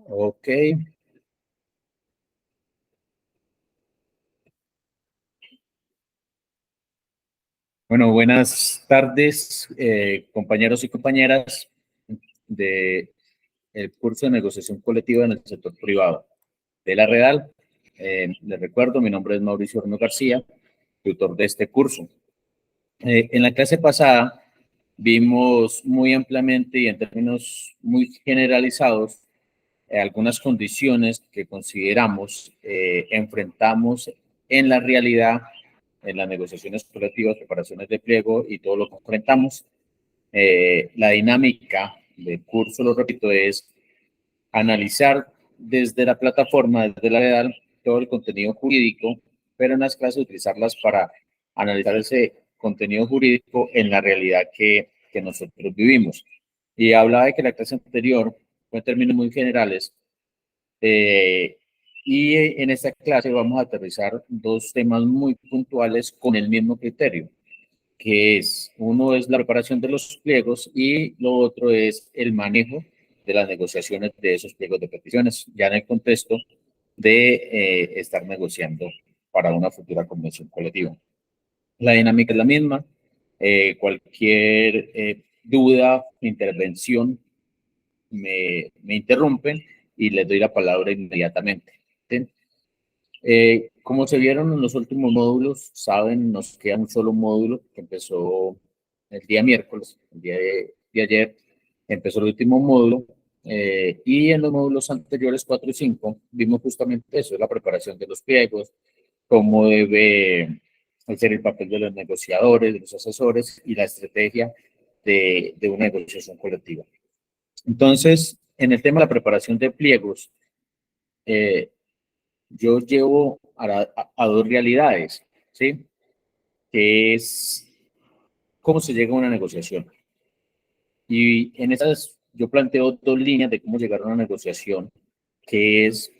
Ok. Bueno, buenas tardes, compañeros y compañeras del curso de negociación colectiva en el sector privado de la Redal. Les recuerdo, mi nombre es Mauricio Horno García, tutor de este curso. En la clase pasada vimos muy ampliamente y en términos muy generalizados algunas condiciones que consideramos enfrentamos en la realidad, en las negociaciones colectivas, preparaciones de pliego y todo lo que enfrentamos. La dinámica del curso, lo repito, es analizar desde la plataforma, desde la EDAL, todo el contenido jurídico, pero en las clases utilizarlas para analizar ese contenido jurídico en la realidad que nosotros vivimos. Y hablaba de que la clase anterior fue en términos muy generales, eh, y en esta clase vamos a aterrizar dos temas muy puntuales con el mismo criterio, que es, uno es la preparación de los pliegos y lo otro es el manejo de las negociaciones de esos pliegos de peticiones, ya en el contexto de estar negociando para una futura convención colectiva. La dinámica es la misma, cualquier duda, intervención, me interrumpen y les doy la palabra inmediatamente. ¿Sí? Como se vieron en los últimos módulos, saben, nos queda un solo módulo que empezó el día miércoles, el día de ayer, empezó el último módulo, y en los módulos anteriores, 4 y 5, vimos justamente eso, la preparación de los pliegos, cómo debe ser el papel de los negociadores, de los asesores y la estrategia de una negociación colectiva. Entonces, en el tema de la preparación de pliegos, eh, yo llevo a dos realidades, ¿sí? Que es cómo se llega a una negociación. Y en esas yo planteo dos líneas de cómo llegar a una negociación, que es,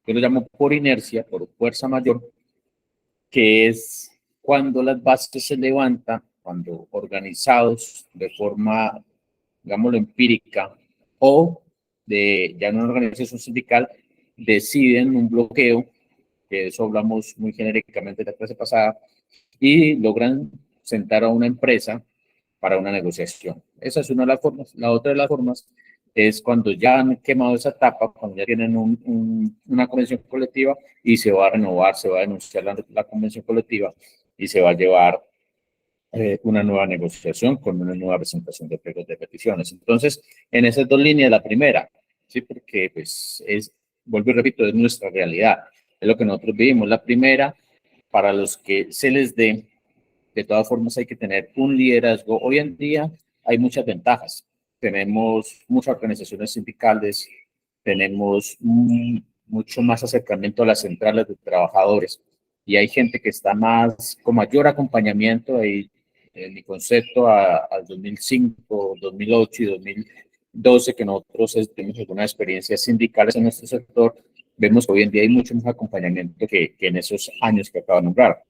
yo lo llamo por inercia, por fuerza mayor, que es cuando las bases se levantan, cuando organizados de forma, digámoslo, empírica o de ya en una organización sindical, deciden un bloqueo, que de eso hablamos muy genéricamente la clase pasada, y logran sentar a una empresa para una negociación. Esa es una de las formas. La otra de las formas es cuando ya han quemado esa etapa, cuando ya tienen una convención colectiva y se va a renovar, se va a denunciar la convención colectiva y se va a llevar una nueva negociación con una nueva presentación de pliegos de peticiones. Entonces, en esas dos líneas, la primera, sí, porque pues es, vuelvo y repito, es nuestra realidad, es lo que nosotros vivimos. La primera, para los que se les dé, de todas formas hay que tener un liderazgo. Hoy en día hay muchas ventajas. Tenemos muchas organizaciones sindicales, tenemos mucho más acercamiento a las centrales de trabajadores y hay gente que está más, con mayor acompañamiento ahí, en mi concepto, al 2005, 2008 y 2012, que nosotros tenemos algunas experiencias sindicales en nuestro sector, vemos que hoy en día hay mucho más acompañamiento que en esos años que acabo de nombrar.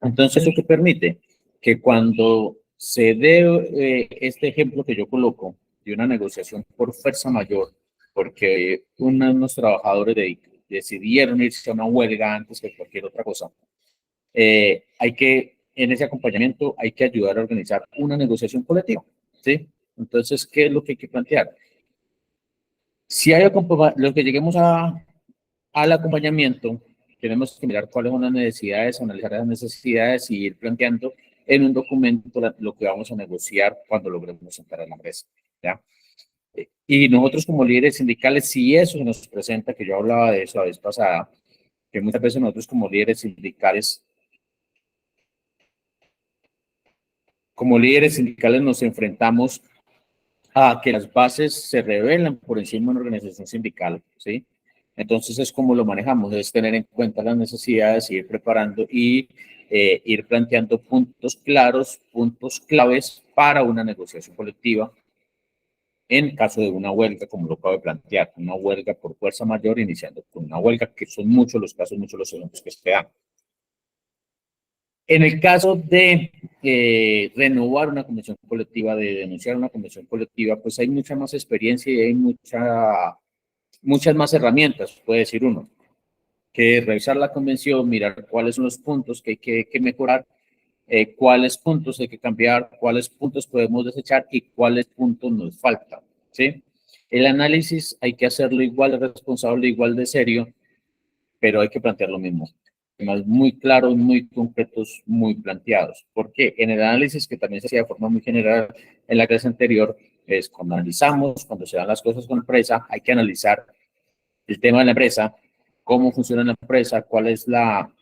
Entonces, ¿eso qué permite? Que cuando se dé este ejemplo que yo coloco de una negociación por fuerza mayor, porque unos trabajadores decidieron irse a una huelga antes que cualquier otra cosa, hay que, en ese acompañamiento, hay que ayudar a organizar una negociación colectiva, ¿sí? Entonces, ¿qué es lo que hay que plantear? Si hay lo que lleguemos al acompañamiento, tenemos que mirar cuáles son las necesidades, analizar las necesidades y ir planteando en un documento lo que vamos a negociar cuando logremos sentar a la mesa, ¿ya? Y nosotros como líderes sindicales, si eso se nos presenta, que yo hablaba de eso la vez pasada, que muchas veces nosotros como líderes sindicales nos enfrentamos a que las bases se revelan por encima de una organización sindical, ¿sí? Entonces es como lo manejamos, es tener en cuenta las necesidades, ir preparando y ir planteando puntos claros, puntos claves para una negociación colectiva en caso de una huelga, como lo acabo de plantear, una huelga por fuerza mayor, iniciando con una huelga, que son muchos los casos, muchos los ejemplos que se dan. En el caso de renovar una convención colectiva, de denunciar una convención colectiva, pues hay mucha más experiencia y hay mucha muchas más herramientas, puede decir uno, que revisar la convención, mirar cuáles son los puntos que hay que mejorar, cuáles puntos hay que cambiar, cuáles puntos podemos desechar y cuáles puntos nos faltan, ¿sí? El análisis hay que hacerlo igual de responsable, igual de serio, pero hay que plantear lo mismo. Temas muy claros, muy concretos, muy planteados. Porque en el análisis, que también se hacía de forma muy general en la clase anterior, es cuando analizamos, cuando se dan las cosas con la empresa, hay que analizar el tema de la empresa, cómo funciona la empresa, cuál es la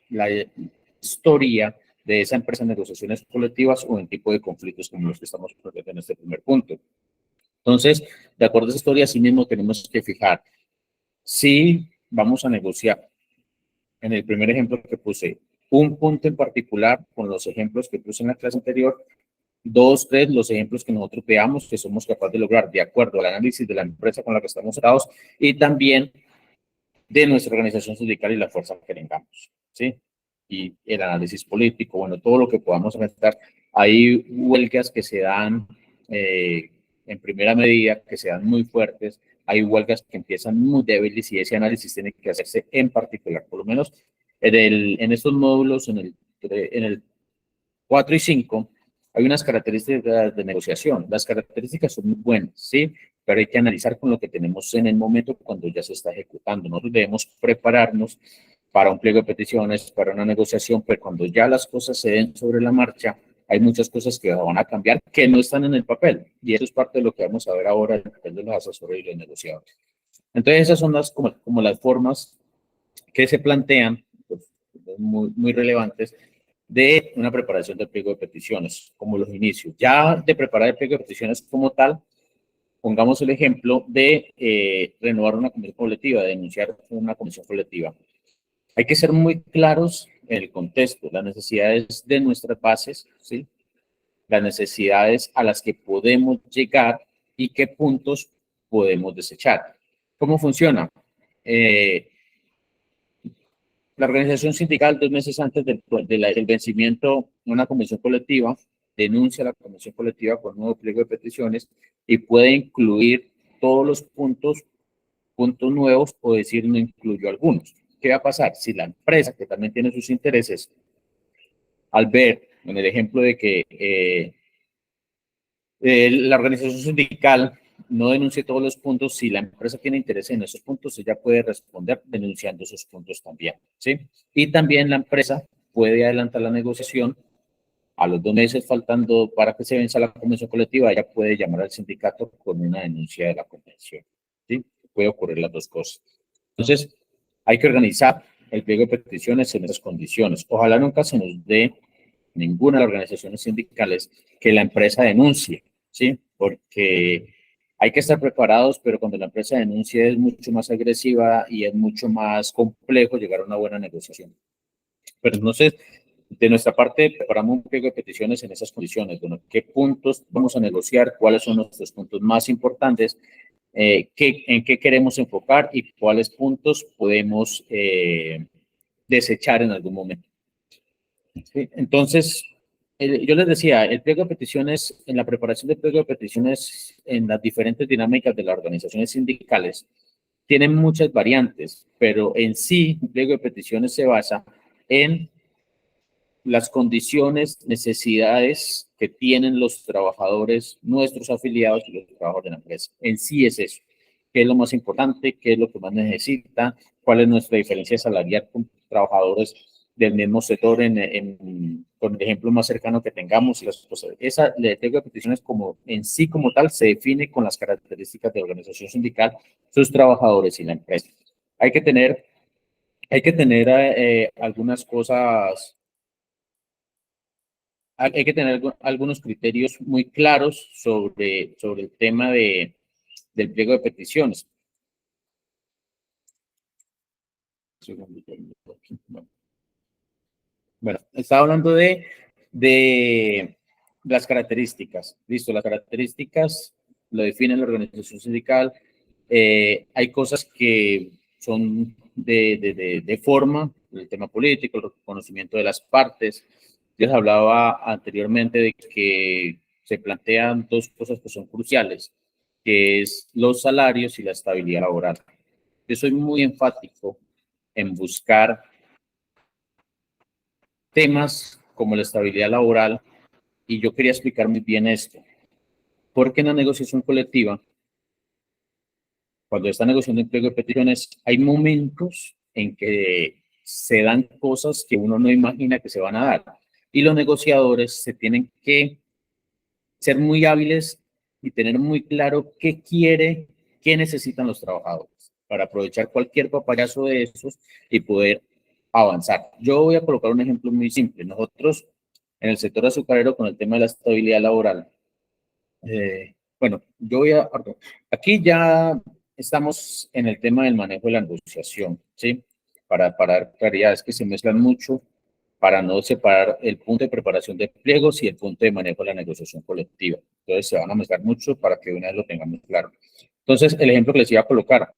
historia de esa empresa en negociaciones colectivas o en tipo de conflictos como los que estamos tratando en este primer punto. Entonces, de acuerdo a esa historia, sí mismo tenemos que fijar si vamos a negociar, en el primer ejemplo que puse, un punto en particular con los ejemplos que puse en la clase anterior, dos, tres, los ejemplos que nosotros veamos que somos capaces de lograr de acuerdo al análisis de la empresa con la que estamos tratados y también de nuestra organización sindical y la fuerza que tengamos, ¿sí? Y el análisis político, bueno, todo lo que podamos afectar. Hay huelgas que se dan en primera medida, que se dan muy fuertes, hay huelgas que empiezan muy débiles y ese análisis tiene que hacerse en particular, por lo menos en estos módulos, en el 4 y 5, hay unas características de negociación. Las características son muy buenas, ¿sí? Pero hay que analizar con lo que tenemos en el momento cuando ya se está ejecutando. Nosotros debemos prepararnos para un pliego de peticiones, para una negociación, pero cuando ya las cosas se den sobre la marcha, hay muchas cosas que van a cambiar que no están en el papel. Y eso es parte de lo que vamos a ver ahora en el papel de los asesores y los negociadores. Entonces, esas son como las formas que se plantean, pues, muy relevantes, de una preparación del pliego de peticiones, como los inicios. Ya de preparar el pliego de peticiones como tal, pongamos el ejemplo de renovar una convención colectiva, de denunciar una convención colectiva. Hay que ser muy claros en el contexto, las necesidades de nuestras bases, ¿sí? Las necesidades a las que podemos llegar y qué puntos podemos desechar. ¿Cómo funciona? La organización sindical, 2 meses antes del vencimiento de una convención colectiva, denuncia la convención colectiva con un nuevo pliego de peticiones y puede incluir todos los puntos nuevos o decir no incluyó algunos. ¿Qué va a pasar? Si la empresa, que también tiene sus intereses, al ver en el ejemplo de que la organización sindical no denuncie todos los puntos, si la empresa tiene interés en esos puntos, ella puede responder denunciando esos puntos también, ¿sí? Y también la empresa puede adelantar la negociación a los 2 meses faltando para que se venza la convención colectiva, ella puede llamar al sindicato con una denuncia de la convención, ¿sí? Puede ocurrir las dos cosas. Entonces, hay que organizar el pliego de peticiones en esas condiciones. Ojalá nunca se nos dé ninguna de las organizaciones sindicales que la empresa denuncie, ¿sí? Porque hay que estar preparados, pero cuando la empresa denuncia es mucho más agresiva y es mucho más complejo llegar a una buena negociación. Pero entonces, de nuestra parte, preparamos un pliego de peticiones en esas condiciones. Bueno, ¿qué puntos vamos a negociar? ¿Cuáles son nuestros puntos más importantes? En qué queremos enfocar y cuáles puntos podemos desechar en algún momento. ¿Sí? Entonces, yo les decía, el pliego de peticiones, en la preparación del pliego de peticiones, en las diferentes dinámicas de las organizaciones sindicales, tienen muchas variantes, pero en sí, el pliego de peticiones se basa en las condiciones, necesidades que tienen los trabajadores, nuestros afiliados y los trabajadores de la empresa. En sí es eso. ¿Qué es lo más importante? ¿Qué es lo que más necesita? ¿Cuál es nuestra diferencia salarial con trabajadores del mismo sector con el ejemplo más cercano que tengamos? Y las cosas. Esa le tengo de peticiones como en sí como tal se define con las características de la organización sindical, sus trabajadores y la empresa. Hay que tener algunas cosas, hay que tener algunos criterios muy claros sobre el tema del pliego de peticiones. Bueno, estaba hablando de las características. Listo, las características lo define la organización sindical. Hay cosas que son de forma, el tema político, el reconocimiento de las partes. Yo les hablaba anteriormente de que se plantean dos cosas que son cruciales, que es los salarios y la estabilidad laboral. Yo soy muy enfático en buscar temas como la estabilidad laboral y yo quería explicar muy bien esto, porque en la negociación colectiva, cuando está negociando empleo de peticiones, hay momentos en que se dan cosas que uno no imagina que se van a dar y los negociadores se tienen que ser muy hábiles y tener muy claro qué necesitan los trabajadores para aprovechar cualquier papayazo de esos y poder avanzar. Yo voy a colocar un ejemplo muy simple. Nosotros en el sector azucarero con el tema de la estabilidad laboral, bueno, aquí ya estamos en el tema del manejo de la negociación, ¿sí? Para dar claridad, es que se mezclan mucho para no separar el punto de preparación de pliegos y el punto de manejo de la negociación colectiva. Entonces se van a mezclar mucho para que de una vez lo tengamos claro. Entonces, el ejemplo que les iba a colocar,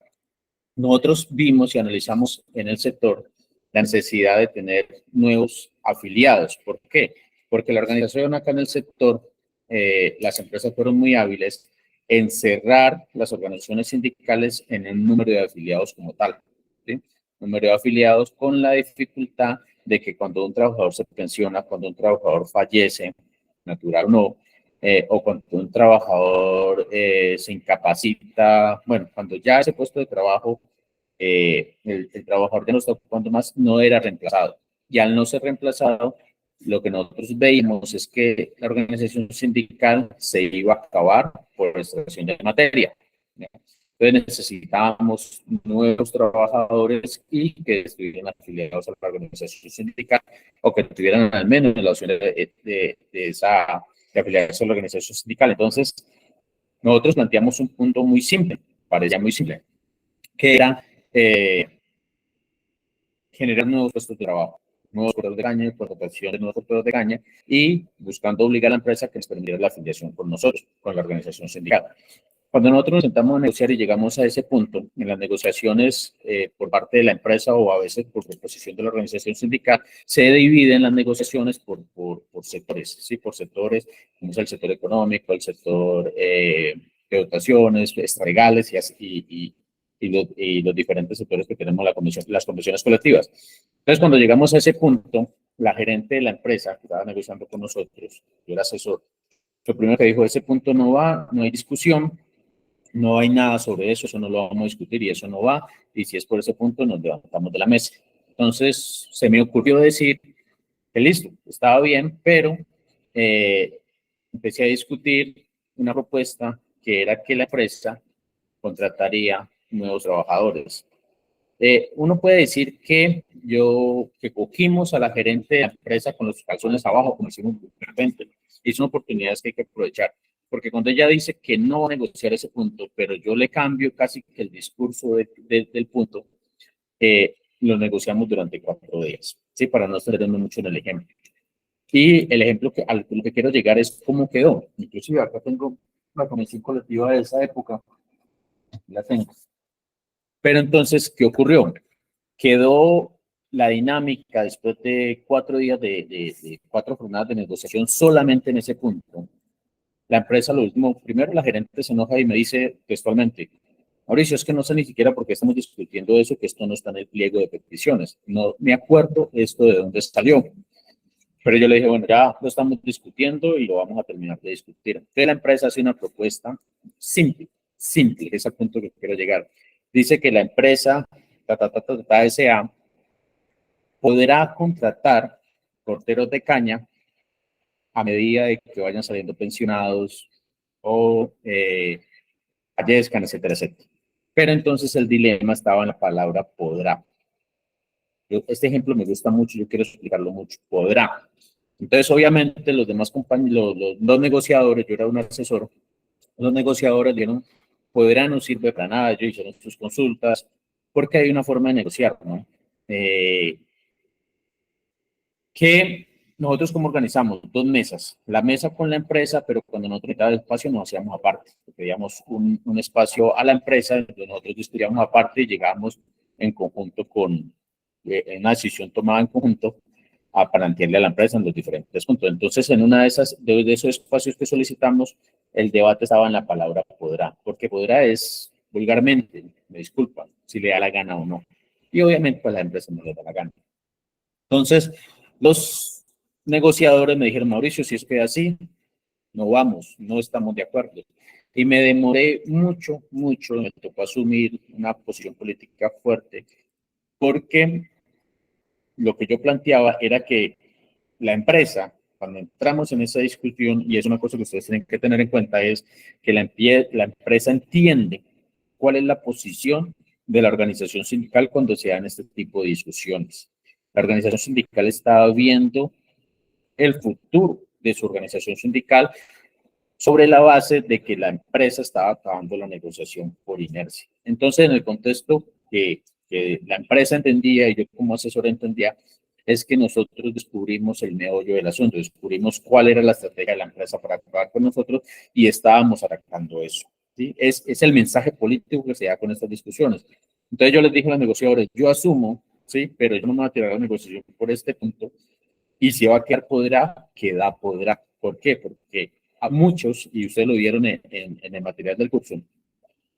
nosotros vimos y analizamos en el sector la necesidad de tener nuevos afiliados. ¿Por qué? Porque la organización acá en el sector, las empresas fueron muy hábiles en cerrar las organizaciones sindicales en el número de afiliados como tal, ¿sí? Número de afiliados con la dificultad de que cuando un trabajador se pensiona, cuando un trabajador fallece, natural o no, o cuando un trabajador se incapacita, bueno, cuando ya ese puesto de trabajo, el trabajador ya no está ocupando más, no era reemplazado. Y al no ser reemplazado, lo que nosotros veíamos es que la organización sindical se iba a acabar por extracción de materia, ¿no? Entonces necesitábamos nuevos trabajadores y que estuvieran afiliados a la organización sindical o que tuvieran al menos la opción de esa de afiliarse a la organización sindical. Entonces, nosotros planteamos un punto muy simple, parecía muy simple, que era generar nuevos puestos de trabajo, nuevos corredores de caña, contratación de nuevos corredores de caña y buscando obligar a la empresa que les permitiera la afiliación con nosotros, con la organización sindical. Cuando nosotros nos sentamos a negociar y llegamos a ese punto, en las negociaciones por parte de la empresa o a veces por proposición de la organización sindical, se dividen las negociaciones por sectores, ¿sí? Por sectores, como es el sector económico, el sector de dotaciones, extragales y los diferentes sectores que tenemos las comisiones colectivas. Entonces, cuando llegamos a ese punto, la gerente de la empresa que estaba negociando con nosotros, yo era asesor, lo primero que dijo, ese punto no va, no hay discusión, no hay nada sobre eso, eso no lo vamos a discutir y eso no va, y si es por ese punto nos levantamos de la mesa. Entonces se me ocurrió decir que listo, estaba bien, pero empecé a discutir una propuesta que era que la empresa contrataría nuevos trabajadores. Uno puede decir que cogimos a la gerente de la empresa con los calzones abajo, como decimos de repente, y son oportunidades que hay que aprovechar, porque cuando ella dice que no va a negociar ese punto, pero yo le cambio casi que el discurso del punto, lo negociamos durante 4 días, ¿sí? Para no extendernos mucho en el ejemplo. Y el ejemplo al que quiero llegar es cómo quedó. Inclusive acá tengo la comisión colectiva de esa época, la tengo. Pero entonces, ¿qué ocurrió? Quedó la dinámica después de 4 días de 4 jornadas de negociación solamente en ese punto. La empresa, lo último, primero la gerente se enoja y me dice textualmente, Mauricio, es que no sé ni siquiera por qué estamos discutiendo eso, que esto no está en el pliego de peticiones. No me acuerdo esto de dónde salió. Pero yo le dije, bueno, ya lo estamos discutiendo y lo vamos a terminar de discutir. Entonces la empresa hace una propuesta simple, es al punto que quiero llegar. Dice que la empresa, SA, podrá contratar porteros de caña a medida de que vayan saliendo pensionados o fallezcan, etcétera, etcétera. Pero entonces el dilema estaba en la palabra podrá. Este ejemplo me gusta mucho, yo quiero explicarlo mucho. Podrá. Entonces, obviamente, los demás compañeros, los negociadores, yo era un asesor, los negociadores dijeron, podrá no sirve para nada, ellos hicieron sus consultas, porque hay una forma de negociar, ¿no? Que nosotros como organizamos 2 mesas, la mesa con la empresa, pero cuando nosotros necesitábamos espacio nos hacíamos aparte, pedíamos un espacio a la empresa, donde nosotros discutíamos aparte y llegábamos en conjunto con una decisión tomada en conjunto a plantearle a la empresa en los diferentes puntos. Entonces, en una de esos espacios que solicitamos, el debate estaba en la palabra podrá, porque podrá es, vulgarmente, me disculpan, si le da la gana o no. Y obviamente pues la empresa no le da la gana. Entonces, los negociadores me dijeron, Mauricio, si es que así, no vamos, no estamos de acuerdo. Y me demoré mucho, me tocó asumir una posición política fuerte, porque lo que yo planteaba era que la empresa, cuando entramos en esa discusión, y es una cosa que ustedes tienen que tener en cuenta, es que la empresa entiende cuál es la posición de la organización sindical cuando se dan este tipo de discusiones. La organización sindical está viendo el futuro de su organización sindical sobre la base de que la empresa estaba acabando la negociación por inercia. Entonces, en el contexto que la empresa entendía y yo como asesor entendía, es que nosotros descubrimos el meollo del asunto, descubrimos cuál era la estrategia de la empresa para acabar con nosotros y estábamos atacando eso. ¿Sí? Es el mensaje político que se da con estas discusiones. Entonces yo les dije a los negociadores, yo asumo, sí, pero yo no me voy a tirar la negociación por este punto, y si va a quedar podrá, queda podrá. ¿Por qué? Porque a muchos, y ustedes lo vieron en el material del curso,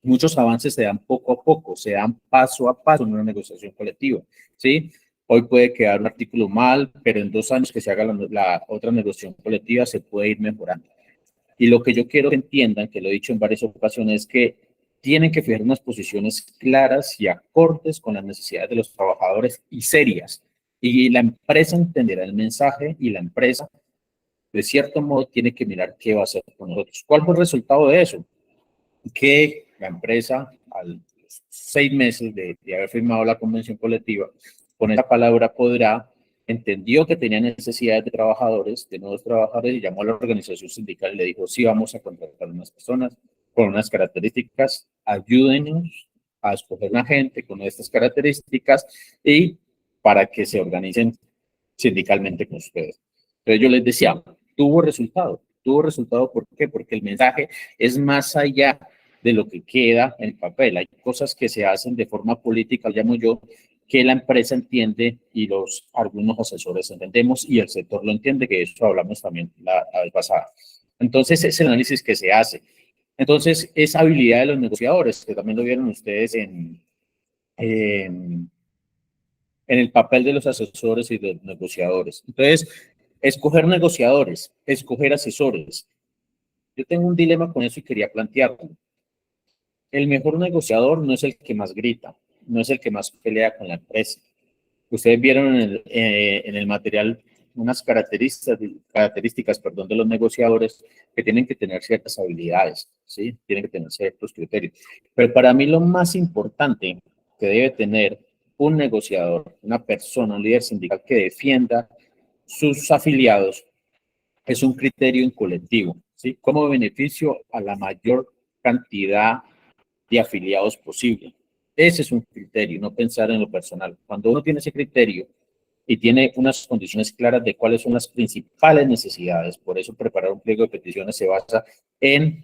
muchos avances se dan poco a poco, se dan paso a paso en una negociación colectiva, ¿sí? Hoy puede quedar un artículo mal, pero en 2 años que se haga la otra negociación colectiva se puede ir mejorando. Y lo que yo quiero que entiendan, que lo he dicho en varias ocasiones, es que tienen que fijar unas posiciones claras y acordes con las necesidades de los trabajadores y serias. Y la empresa entenderá el mensaje y la empresa, de cierto modo, tiene que mirar qué va a hacer con nosotros. ¿Cuál fue el resultado de eso? Que la empresa, a los 6 meses de haber firmado la convención colectiva, con esa palabra podrá, entendió que tenía necesidades de trabajadores, de nuevos trabajadores, y llamó a la organización sindical y le dijo, sí, vamos a contratar unas personas con unas características, ayúdenos a escoger una gente con estas características y para que se organicen sindicalmente con ustedes. Entonces yo les decía, tuvo resultado, ¿por qué? Porque el mensaje es más allá de lo que queda en el papel. Hay cosas que se hacen de forma política, llamo yo, que la empresa entiende y algunos asesores entendemos y el sector lo entiende, que de eso hablamos también la vez pasada. Entonces, es el análisis que se hace. Entonces, esa habilidad de los negociadores, que también lo vieron ustedes en el papel de los asesores y de los negociadores. Entonces, escoger negociadores, escoger asesores. Yo tengo un dilema con eso y quería plantearlo. El mejor negociador no es el que más grita, no es el que más pelea con la empresa. Ustedes vieron en el material unas características, perdón, de los negociadores que tienen que tener ciertas habilidades, ¿sí? Tienen que tener ciertos criterios. Pero para mí lo más importante que debe tener un negociador, una persona, un líder sindical que defienda sus afiliados, es un criterio en colectivo, ¿sí? Como beneficio a la mayor cantidad de afiliados posible. Ese es un criterio, no pensar en lo personal. Cuando uno tiene ese criterio y tiene unas condiciones claras de cuáles son las principales necesidades, por eso preparar un pliego de peticiones se basa en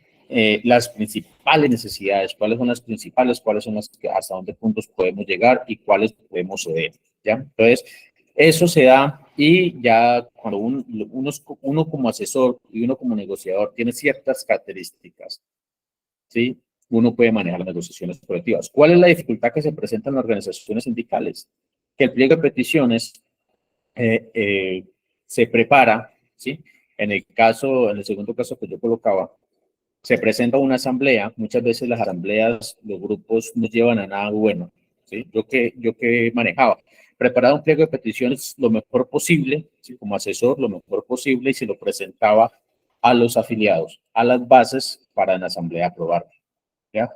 las principales necesidades, cuáles son las principales, cuáles son las que hasta dónde puntos podemos llegar y cuáles podemos ceder, ¿ya? Entonces, eso se da y ya cuando uno como asesor y uno como negociador tiene ciertas características, ¿sí? Uno puede manejar las negociaciones colectivas. ¿Cuál es la dificultad que se presenta en las organizaciones sindicales? Que el pliego de peticiones se prepara, ¿sí? En el segundo caso que yo colocaba, se presenta una asamblea, muchas veces las asambleas, los grupos no llevan a nada bueno, ¿sí? Yo que manejaba, preparaba un pliego de peticiones lo mejor posible, ¿sí? Como asesor, lo mejor posible, y se lo presentaba a los afiliados, a las bases para en la asamblea aprobar, ¿ya?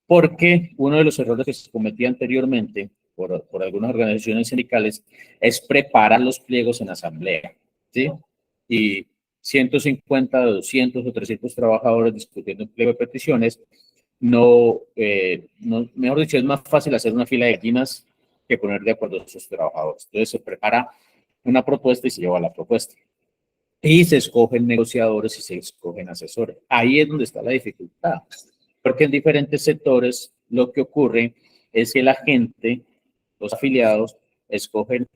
Porque uno de los errores que se cometía anteriormente por algunas organizaciones sindicales es preparar los pliegos en asamblea, ¿sí? Y 150, 200 o 300 trabajadores discutiendo un pliego de peticiones, mejor dicho, es más fácil hacer una fila de gallinas que poner de acuerdo a esos trabajadores. Entonces se prepara una propuesta y se lleva la propuesta. Y se escogen negociadores y se escogen asesores. Ahí es donde está la dificultad, porque en diferentes sectores lo que ocurre es que la gente, los afiliados, escogen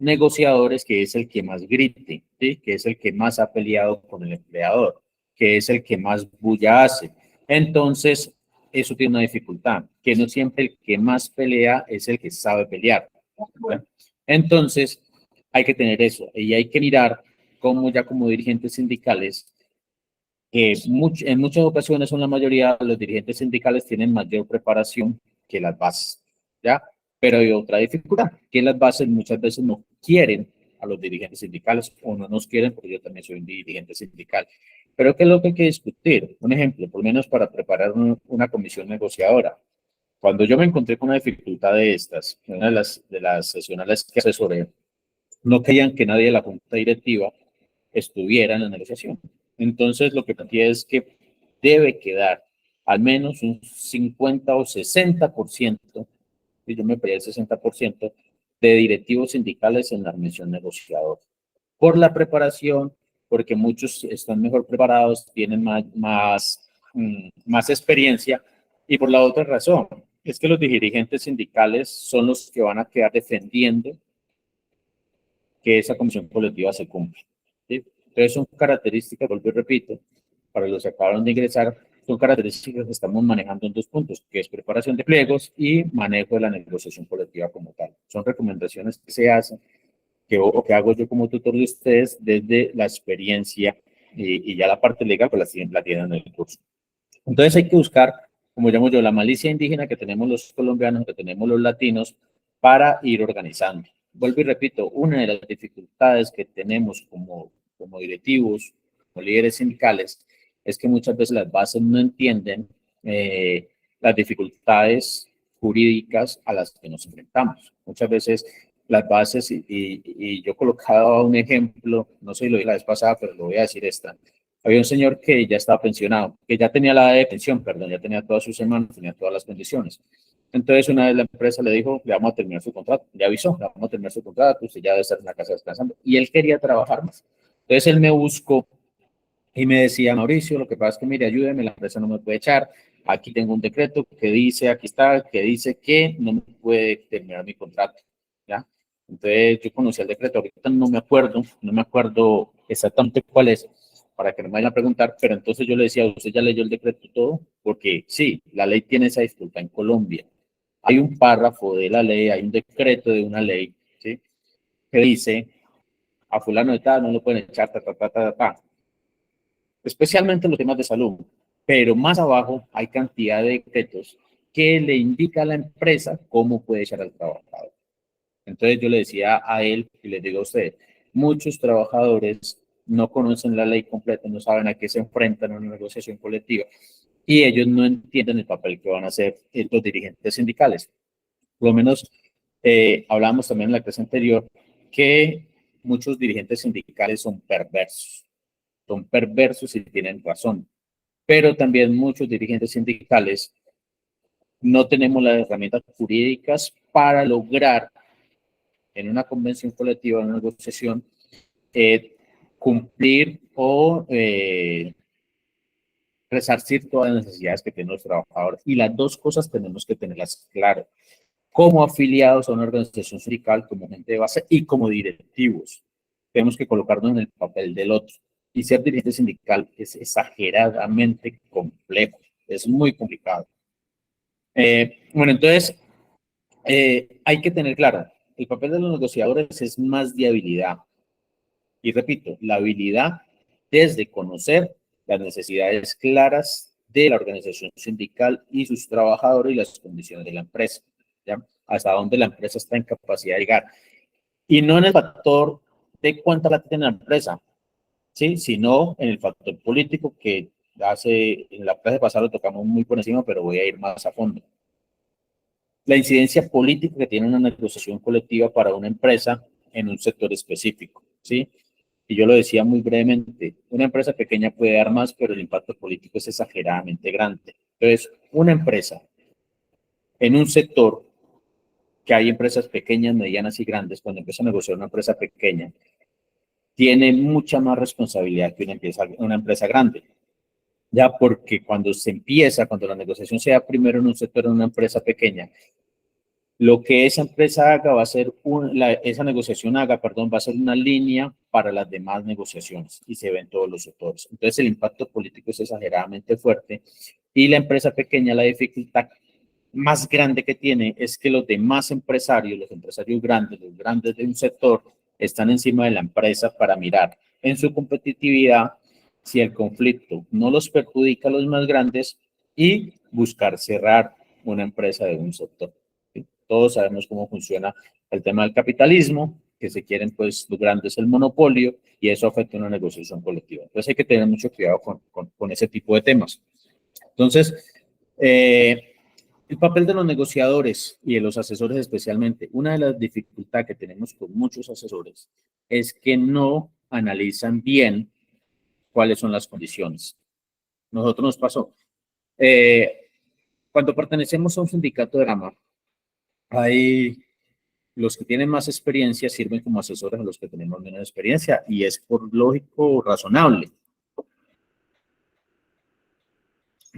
negociadores que es el que más grite, ¿sí? Que es el que más ha peleado con el empleador, que es el que más bulla hace. Entonces, eso tiene una dificultad, que no siempre el que más pelea es el que sabe pelear. ¿Verdad? Entonces, hay que tener eso y hay que mirar cómo ya como dirigentes sindicales, que en muchas ocasiones son la mayoría, los dirigentes sindicales tienen mayor preparación que las bases, ¿ya? Pero hay otra dificultad, que las bases muchas veces no quieren a los dirigentes sindicales o no nos quieren, porque yo también soy un dirigente sindical. Pero ¿qué es lo que hay que discutir? Un ejemplo, por lo menos para preparar una comisión negociadora. Cuando yo me encontré con una dificultad de estas, en una de las sesionales que asesoré, no querían que nadie de la junta directiva estuviera en la negociación. Entonces, lo que planteé es que debe quedar al menos un 50 o 60%, y yo me pedí el 60%, de directivos sindicales en la misión negociadora. Por la preparación, porque muchos están mejor preparados, tienen más experiencia, y por la otra razón, es que los dirigentes sindicales son los que van a quedar defendiendo que esa comisión colectiva se cumpla. ¿Sí? Entonces son características, vuelvo y repito, para los que acabaron de ingresar, son características que estamos manejando en dos puntos, que es preparación de pliegos y manejo de la negociación colectiva como tal. Son recomendaciones que se hacen, o que hago yo como tutor de ustedes desde la experiencia y ya la parte legal pues la tienen en el curso. Entonces hay que buscar, como llamo yo, la malicia indígena que tenemos los colombianos, que tenemos los latinos, para ir organizando. Vuelvo y repito, una de las dificultades que tenemos como directivos, como líderes sindicales, es que muchas veces las bases no entienden las dificultades jurídicas a las que nos enfrentamos. Muchas veces las bases, y yo colocaba un ejemplo, no sé si lo dije la vez pasada, pero lo voy a decir esta. Había un señor que ya estaba pensionado, que ya tenía la edad de pensión, perdón, ya tenía todas sus semanas, tenía todas las condiciones. Entonces, una vez la empresa le dijo, le vamos a terminar su contrato, le avisó, le vamos a terminar su contrato, usted ya debe estar en la casa descansando. Y él quería trabajar más. Entonces, él me buscó y me decía, Mauricio, lo que pasa es que, mire, ayúdeme, la empresa no me puede echar, aquí tengo un decreto que dice, aquí está, que dice que no me puede terminar mi contrato, ¿ya? Entonces, yo conocí el decreto, ahorita no me acuerdo exactamente cuál es, para que no me vayan a preguntar, pero entonces yo le decía, ¿usted ya leyó el decreto y todo? Porque sí, la ley tiene esa dificultad en Colombia. Hay un párrafo de la ley, hay un decreto de una ley, ¿sí? Que dice, a fulano de tal no lo pueden echar, especialmente en los temas de salud. Pero más abajo hay cantidad de decretos que le indica a la empresa cómo puede echar al trabajador. Entonces yo le decía a él, y les digo a ustedes, muchos trabajadores no conocen la ley completa, no saben a qué se enfrentan en una negociación colectiva y ellos no entienden el papel que van a hacer los dirigentes sindicales. Por lo menos hablábamos también en la clase anterior que muchos dirigentes sindicales son perversos y tienen razón, pero también muchos dirigentes sindicales no tenemos las herramientas jurídicas para lograr en una convención colectiva, en una negociación, cumplir o resarcir todas las necesidades que tienen los trabajadores. Y las dos cosas tenemos que tenerlas claras, como afiliados a una organización sindical, como gente de base y como directivos. Tenemos que colocarnos en el papel del otro. Y ser dirigente sindical es exageradamente complejo, es muy complicado. Bueno, entonces, hay que tener claro, el papel de los negociadores es más de habilidad. Y repito, la habilidad desde conocer las necesidades claras de la organización sindical y sus trabajadores y las condiciones de la empresa, ¿ya? Hasta dónde la empresa está en capacidad de llegar. Y no en el factor de cuánta plata tiene la empresa, ¿sí? Sino en el factor político que en la clase pasada lo tocamos muy por encima, pero voy a ir más a fondo. La incidencia política que tiene una negociación colectiva para una empresa en un sector específico, ¿sí? Y yo lo decía muy brevemente, una empresa pequeña puede dar más, pero el impacto político es exageradamente grande. Entonces, una empresa en un sector que hay empresas pequeñas, medianas y grandes, cuando empieza a negociar una empresa pequeña, tiene mucha más responsabilidad que una empresa grande. Ya porque cuando la negociación se da primero en un sector, en una empresa pequeña, lo que esa empresa haga va a ser, esa negociación haga, perdón, va a ser una línea para las demás negociaciones y se ven todos los sectores. Entonces el impacto político es exageradamente fuerte Y la empresa pequeña, la dificultad más grande que tiene es que los demás empresarios, los empresarios grandes, los grandes de un sector, están encima de la empresa para mirar en su competitividad si el conflicto no los perjudica a los más grandes y buscar cerrar una empresa de un sector. ¿Sí? Todos sabemos cómo funciona el tema del capitalismo, que se quieren pues los grandes el monopolio y eso afecta una negociación colectiva. Entonces hay que tener mucho cuidado con ese tipo de temas. Entonces, el papel de los negociadores y de los asesores especialmente, una de las dificultades que tenemos con muchos asesores es que no analizan bien cuáles son las condiciones. Nosotros nos pasó. Cuando pertenecemos a un sindicato de rama, hay los que tienen más experiencia sirven como asesores a los que tenemos menos experiencia y es por lógico razonable.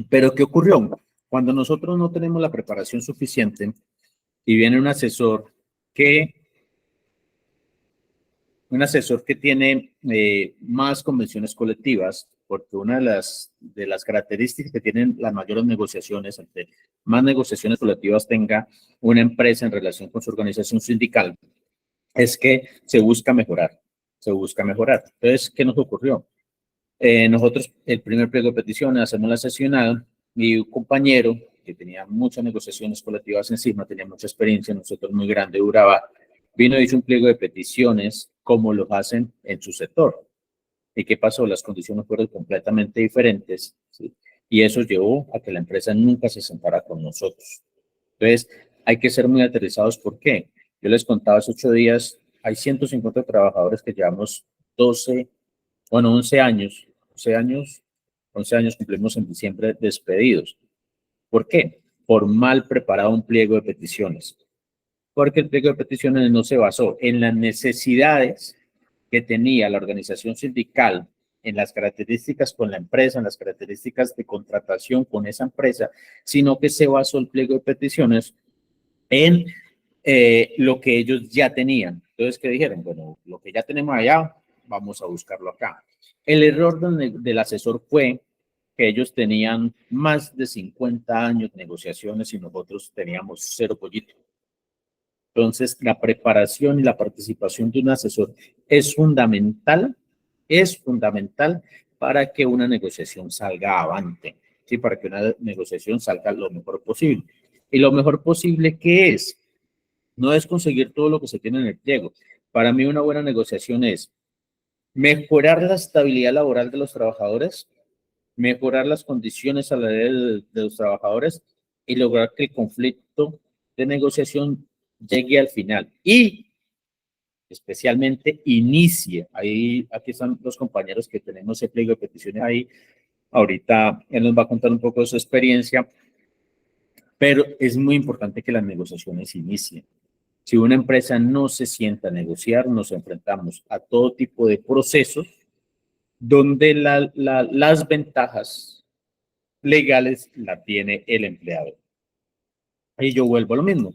Pero ¿qué ocurrió? Cuando nosotros no tenemos la preparación suficiente y viene que un asesor que tiene más convenciones colectivas, porque una de las características que tienen las mayores negociaciones, entre más negociaciones colectivas tenga una empresa en relación con su organización sindical, es que se busca mejorar, se busca mejorar. Entonces, ¿qué nos ocurrió? Nosotros, el primer pliego de peticiones, hacemos la sesionada y un compañero que tenía muchas negociaciones colectivas encima, tenía mucha experiencia en un sector muy grande, duraba, vino y hizo un pliego de peticiones como lo hacen en su sector. ¿Y qué pasó? Las condiciones fueron completamente diferentes, ¿sí? Y eso llevó a que la empresa nunca se sentara con nosotros. Entonces, hay que ser muy aterrizados. ¿Por qué? Yo les contaba hace 8 días, hay 150 trabajadores que llevamos 12, bueno, 11 años cumplimos en diciembre despedidos. ¿Por qué? Por mal preparado un pliego de peticiones. Porque el pliego de peticiones no se basó en las necesidades que tenía la organización sindical, en las características con la empresa, en las características de contratación con esa empresa, sino que se basó el pliego de peticiones en lo que ellos ya tenían. Entonces, ¿qué dijeron? Bueno, lo que ya tenemos allá, vamos a buscarlo acá. El error del asesor fue que ellos tenían más de 50 años de negociaciones y nosotros teníamos 0 pollito. Entonces, la preparación y la participación de un asesor es fundamental para que una negociación salga avante, ¿sí? Para que una negociación salga lo mejor posible. Y lo mejor posible, ¿qué es? No es conseguir todo lo que se tiene en el pliego. Para mí una buena negociación es mejorar la estabilidad laboral de los trabajadores, mejorar las condiciones salariales de los trabajadores y lograr que el conflicto de negociación llegue al final y especialmente inicie. Ahí, aquí están los compañeros que tenemos el pliego de peticiones ahí. Ahorita él nos va a contar un poco de su experiencia, pero es muy importante que las negociaciones inicien. Si una empresa no se sienta a negociar, nos enfrentamos a todo tipo de procesos donde las ventajas legales la tiene el empleador. Y yo vuelvo a lo mismo.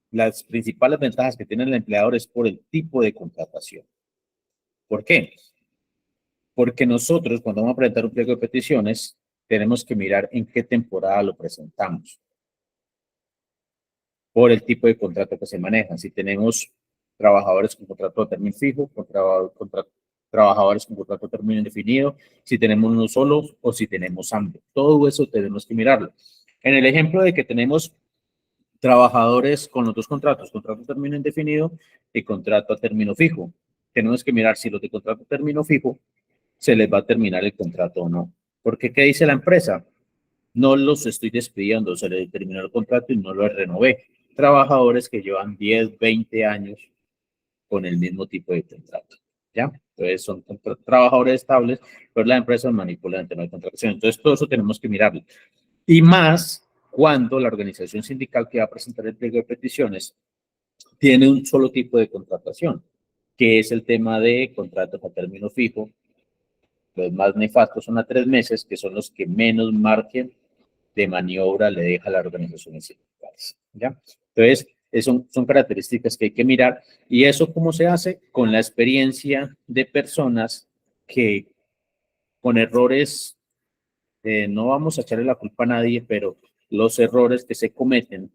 Las principales ventajas que tiene el empleador es por el tipo de contratación. ¿Por qué? Porque nosotros, cuando vamos a presentar un pliego de peticiones, tenemos que mirar en qué temporada lo presentamos. Por el tipo de contrato que se maneja. Si tenemos trabajadores con contrato a término fijo, trabajadores con contrato a término indefinido, si tenemos uno solo o si tenemos ambos. Todo eso tenemos que mirarlo. En el ejemplo de que tenemos trabajadores con los dos contratos, contrato a término indefinido y contrato a término fijo. Tenemos que mirar si los de contrato a término fijo se les va a terminar el contrato o no. Porque, ¿qué dice la empresa? No los estoy despidiendo, se les terminó el contrato y no lo renové. Trabajadores que llevan 10, 20 años con el mismo tipo de contrato, ¿ya? Entonces son trabajadores estables, pero la empresa es manipulante, no hay contratación. Entonces todo eso tenemos que mirarlo. Y más cuando la organización sindical que va a presentar el pliego de peticiones tiene un solo tipo de contratación, que es el tema de contratos a término fijo. Los más nefastos son a 3 meses, que son los que menos margen de maniobra le deja a la organización sindicales, ¿ya? Entonces, son características que hay que mirar. ¿Y eso cómo se hace? Con la experiencia de personas que con errores no vamos a echarle la culpa a nadie, pero los errores que se cometen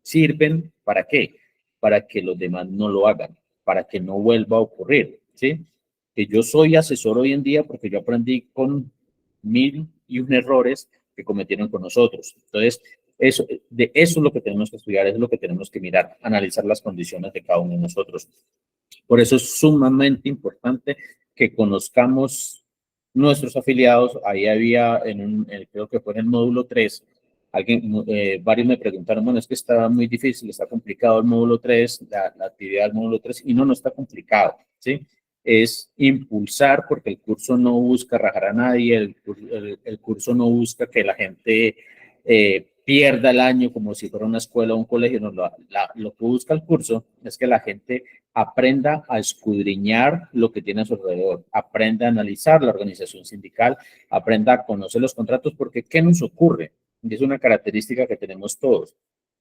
sirven ¿para qué? Para que los demás no lo hagan, para que no vuelva a ocurrir, ¿sí? Que yo soy asesor hoy en día porque yo aprendí con 1001 errores que cometieron con nosotros. Entonces, eso es lo que tenemos que estudiar, eso es lo que tenemos que mirar, analizar las condiciones de cada uno de nosotros. Por eso es sumamente importante que conozcamos nuestros afiliados. Ahí había, creo que fue en el módulo 3, varios me preguntaron, bueno, es que está muy difícil, está complicado el módulo 3, la actividad del módulo 3, y no está complicado, ¿sí? Es impulsar, porque el curso no busca rajar a nadie, el curso no busca que la gente pierda el año como si fuera una escuela o un colegio, no, lo que busca el curso es que la gente aprenda a escudriñar lo que tiene a su alrededor, aprenda a analizar la organización sindical, aprenda a conocer los contratos, porque ¿qué nos ocurre? Y es una característica que tenemos todos.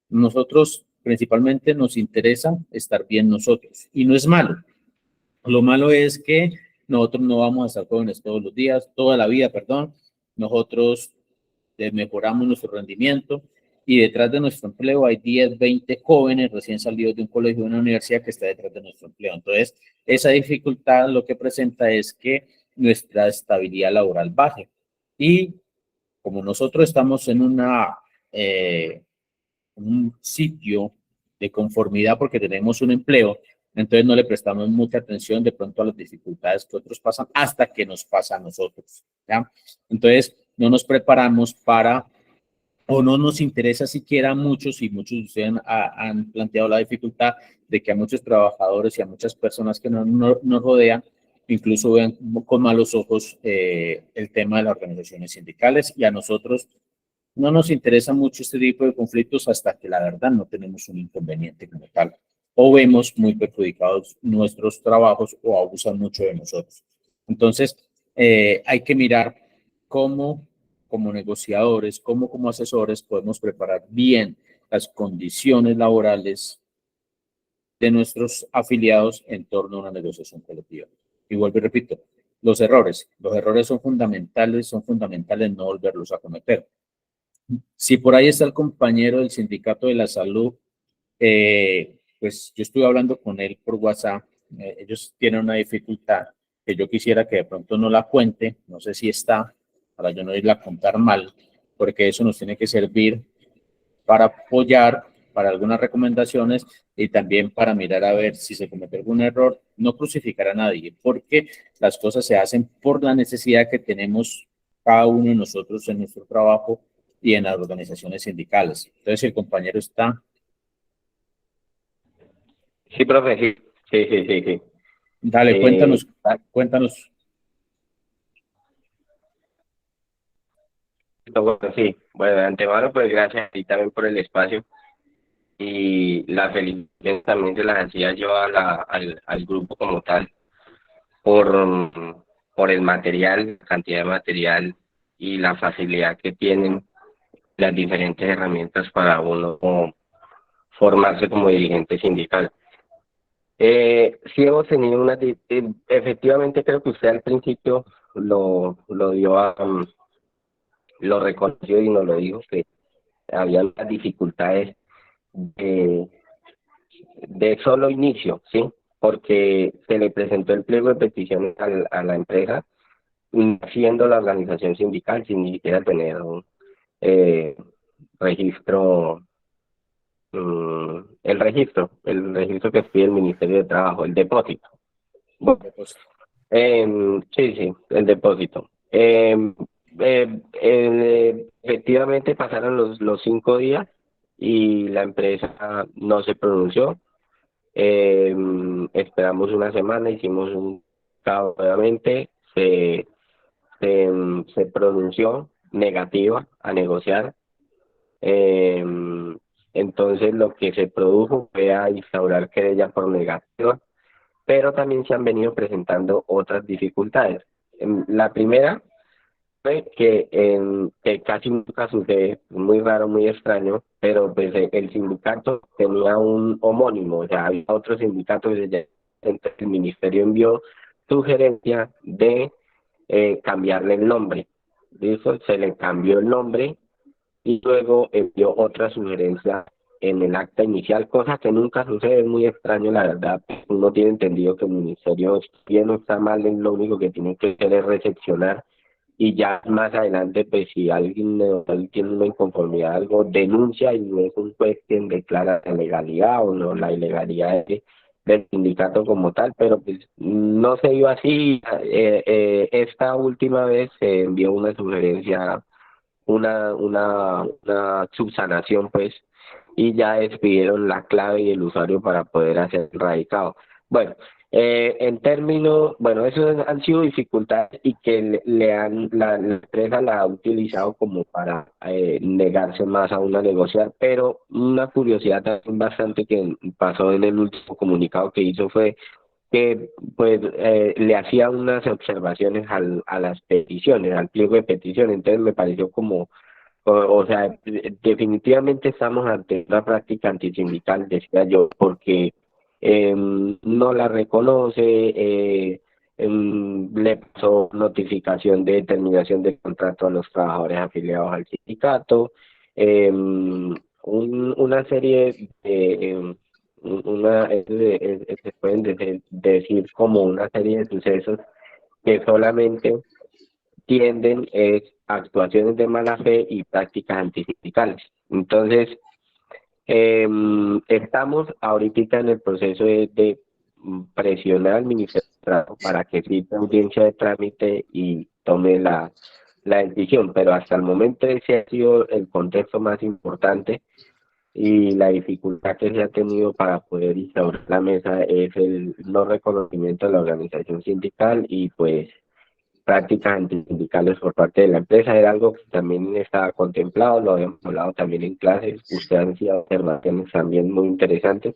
Nosotros principalmente nos interesa estar bien nosotros, y no es malo. Lo malo es que nosotros no vamos a estar jóvenes todos los días, toda la vida, perdón. Nosotros mejoramos nuestro rendimiento y detrás de nuestro empleo hay 10, 20 jóvenes recién salidos de un colegio o una universidad que está detrás de nuestro empleo. Entonces, esa dificultad lo que presenta es que nuestra estabilidad laboral baje. Y como nosotros estamos en un sitio de conformidad porque tenemos un empleo, entonces no le prestamos mucha atención de pronto a las dificultades que otros pasan hasta que nos pasa a nosotros, ¿ya? Entonces no nos preparamos para, o no nos interesa siquiera muchos, y muchos de ustedes han planteado la dificultad de que a muchos trabajadores y a muchas personas que nos rodean, incluso vean con malos ojos el tema de las organizaciones sindicales, y a nosotros no nos interesa mucho este tipo de conflictos hasta que la verdad no tenemos un inconveniente como tal, o vemos muy perjudicados nuestros trabajos o abusan mucho de nosotros. Entonces, hay que mirar cómo, como negociadores, como asesores, podemos preparar bien las condiciones laborales de nuestros afiliados en torno a una negociación colectiva. Y vuelvo y repito, los errores son fundamentales no volverlos a cometer. Si por ahí está el compañero del Sindicato de la Salud, pues yo estuve hablando con él por WhatsApp. Ellos tienen una dificultad que yo quisiera que de pronto no la cuente, no sé si está, para yo no irla a contar mal, porque eso nos tiene que servir para apoyar, para algunas recomendaciones y también para mirar a ver si se comete algún error, no crucificar a nadie, porque las cosas se hacen por la necesidad que tenemos cada uno de nosotros en nuestro trabajo y en las organizaciones sindicales. Entonces, si el compañero está... Sí, profe, sí, sí, sí, sí, sí. Dale, cuéntanos. Bueno, sí, bueno, de antemano, pues gracias a ti también por el espacio y la felicidad también se las hacía yo al grupo como tal por el material, la cantidad de material y la facilidad que tienen las diferentes herramientas para uno formarse como dirigente sindical. Sí hemos tenido efectivamente creo que usted al principio lo dio lo reconoció y nos lo dijo, que había unas dificultades de, de solo inicio, ¿sí? Porque se le presentó el pliego de peticiones a la empresa, siendo la organización sindical sin ni siquiera tener un eh, registro, el registro que pide el Ministerio de Trabajo, el depósito. Bueno, sí, sí, el depósito. Efectivamente pasaron los 5 días y la empresa no se pronunció. Esperamos una semana, hicimos un caso nuevamente, se pronunció negativa a negociar. Eh, entonces lo que se produjo fue a instaurar querella por negativa, pero también se han venido presentando otras dificultades. La primera fue que casi nunca sucede, muy raro, muy extraño, pero pues el sindicato tenía un homónimo, o sea, había otro sindicato que se llama, entonces el ministerio envió sugerencia de cambiarle el nombre. listo, se le cambió el nombre y luego envió otra sugerencia en el acta inicial, cosa que nunca sucede, es muy extraño la verdad. Uno tiene entendido que el ministerio, bien o está mal, es lo único que tiene que hacer es recepcionar y ya más adelante, pues si alguien tiene una inconformidad, algo denuncia y no es un juez quien declara la legalidad o no la ilegalidad del sindicato como tal, pero pues no se dio así. Esta última vez se envió una sugerencia, una subsanación, pues, y ya despidieron la clave y el usuario para poder hacer el radicado. Bueno, en términos, bueno, eso han sido dificultades y que la empresa la ha utilizado como para negarse más aún a negociar, pero una curiosidad también bastante que pasó en el último comunicado que hizo fue que pues le hacía unas observaciones a las peticiones, al pliego de peticiones, entonces me pareció como, o sea, definitivamente estamos ante una práctica antisindical, decía yo, porque no la reconoce, le pasó notificación de terminación de contrato a los trabajadores afiliados al sindicato, una serie de se pueden decir como una serie de sucesos que solamente tienden es actuaciones de mala fe y prácticas antisindicales. Entonces, estamos ahorita en el proceso de presionar al Ministerio de Trabajo para que exista audiencia de trámite y tome la decisión, pero hasta el momento ese ha sido el contexto más importante y la dificultad que se ha tenido para poder instaurar la mesa es el no reconocimiento de la organización sindical y pues prácticas antisindicales por parte de la empresa. Era algo que también estaba contemplado, lo habíamos hablado también en clases, ustedes han sido observaciones también muy interesantes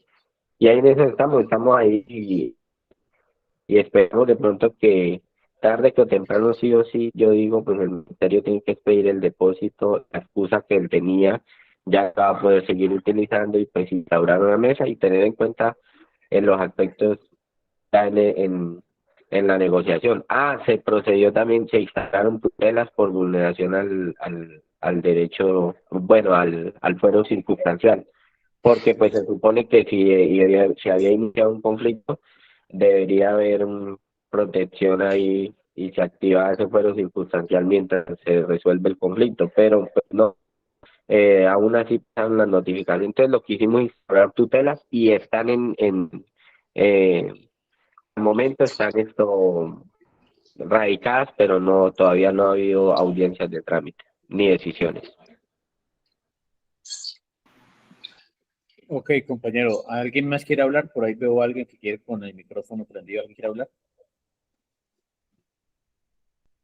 y ahí en eso estamos ahí y esperamos de pronto que tarde que o temprano sí o sí, yo digo, pues el ministerio tiene que pedir el depósito, la excusa que él tenía, ya va a poder seguir utilizando y pues instaurar una mesa y tener en cuenta en los aspectos ya en la negociación. Ah, se procedió también, se instalaron tutelas por vulneración al derecho, bueno, al fuero circunstancial, porque pues se supone que si había iniciado un conflicto, debería haber protección ahí y se activa ese fuero circunstancial mientras se resuelve el conflicto, pero pues, no, aún así están las notificaciones. Entonces lo que hicimos es instaurar tutelas y están al momento están esto radicadas, pero no, todavía no ha habido audiencias de trámite ni decisiones. Ok, compañero, ¿alguien más quiere hablar? Por ahí veo a alguien que quiere con el micrófono prendido. ¿Alguien quiere hablar?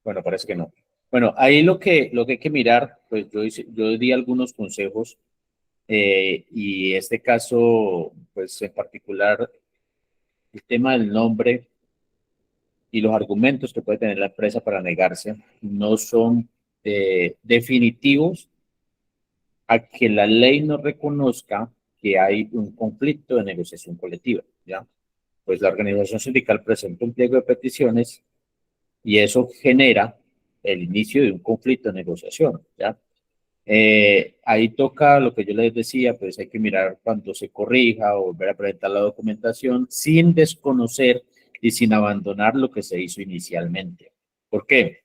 Bueno, parece que no. Bueno, ahí lo que hay que mirar, pues yo di algunos consejos y este caso, pues en particular, el tema del nombre y los argumentos que puede tener la empresa para negarse no son definitivos a que la ley no reconozca que hay un conflicto de negociación colectiva, ¿ya? Pues la organización sindical presenta un pliego de peticiones y eso genera el inicio de un conflicto de negociación, ¿ya? Ahí toca lo que yo les decía, pues hay que mirar cuando se corrija o volver a presentar la documentación sin desconocer y sin abandonar lo que se hizo inicialmente. ¿Por qué?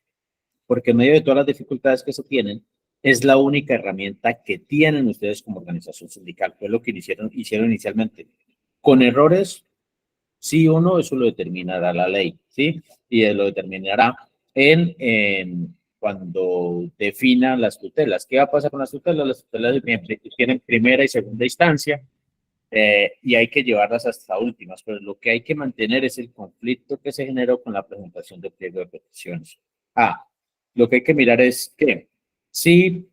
Porque en medio de todas las dificultades que se tienen, es la única herramienta que tienen ustedes como organización sindical. Fue lo que hicieron inicialmente. Con errores, sí o no, eso lo determinará la ley, ¿sí? Y lo determinará cuando definan las tutelas. ¿Qué va a pasar con las tutelas? Las tutelas tienen primera y segunda instancia y hay que llevarlas hasta últimas, pero lo que hay que mantener es el conflicto que se generó con la presentación del pliego de peticiones. Ah, lo que hay que mirar es que si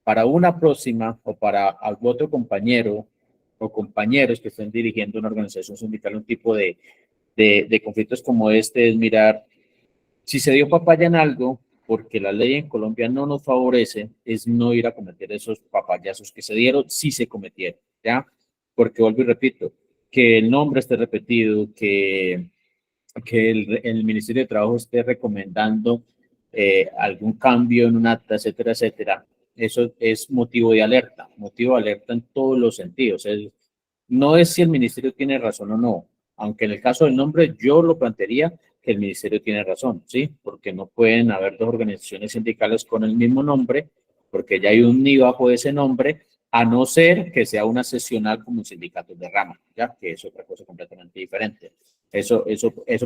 para una próxima o para algún otro compañero o compañeros que estén dirigiendo una organización sindical, un tipo de conflictos como este, es mirar si se dio papaya en algo, porque la ley en Colombia no nos favorece, es no ir a cometer esos papayazos que se dieron, si se cometieron, ¿ya? Porque vuelvo y repito, que el nombre esté repetido, que el Ministerio de Trabajo esté recomendando algún cambio en un acta, etcétera, etcétera, eso es motivo de alerta en todos los sentidos. No es si el ministerio tiene razón o no, aunque en el caso del nombre yo lo plantearía que el ministerio tiene razón, ¿sí? Porque no pueden haber dos organizaciones sindicales con el mismo nombre, porque ya hay un NI bajo ese nombre, a no ser que sea una sesional como un sindicato de rama, ya que es otra cosa completamente diferente. Eso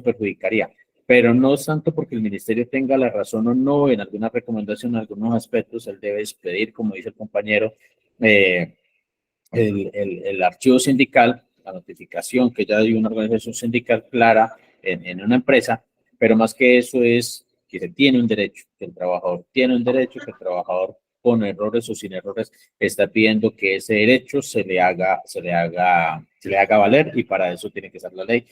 perjudicaría. Pero no es tanto porque el ministerio tenga la razón o no en alguna recomendación, en algunos aspectos, él debe expedir, como dice el compañero, el archivo sindical, la notificación que ya hay una organización sindical clara en una empresa, pero más que eso es que se tiene un derecho, que el trabajador tiene un derecho, que el trabajador con errores o sin errores está pidiendo que ese derecho se le haga valer y para eso tiene que ser la ley.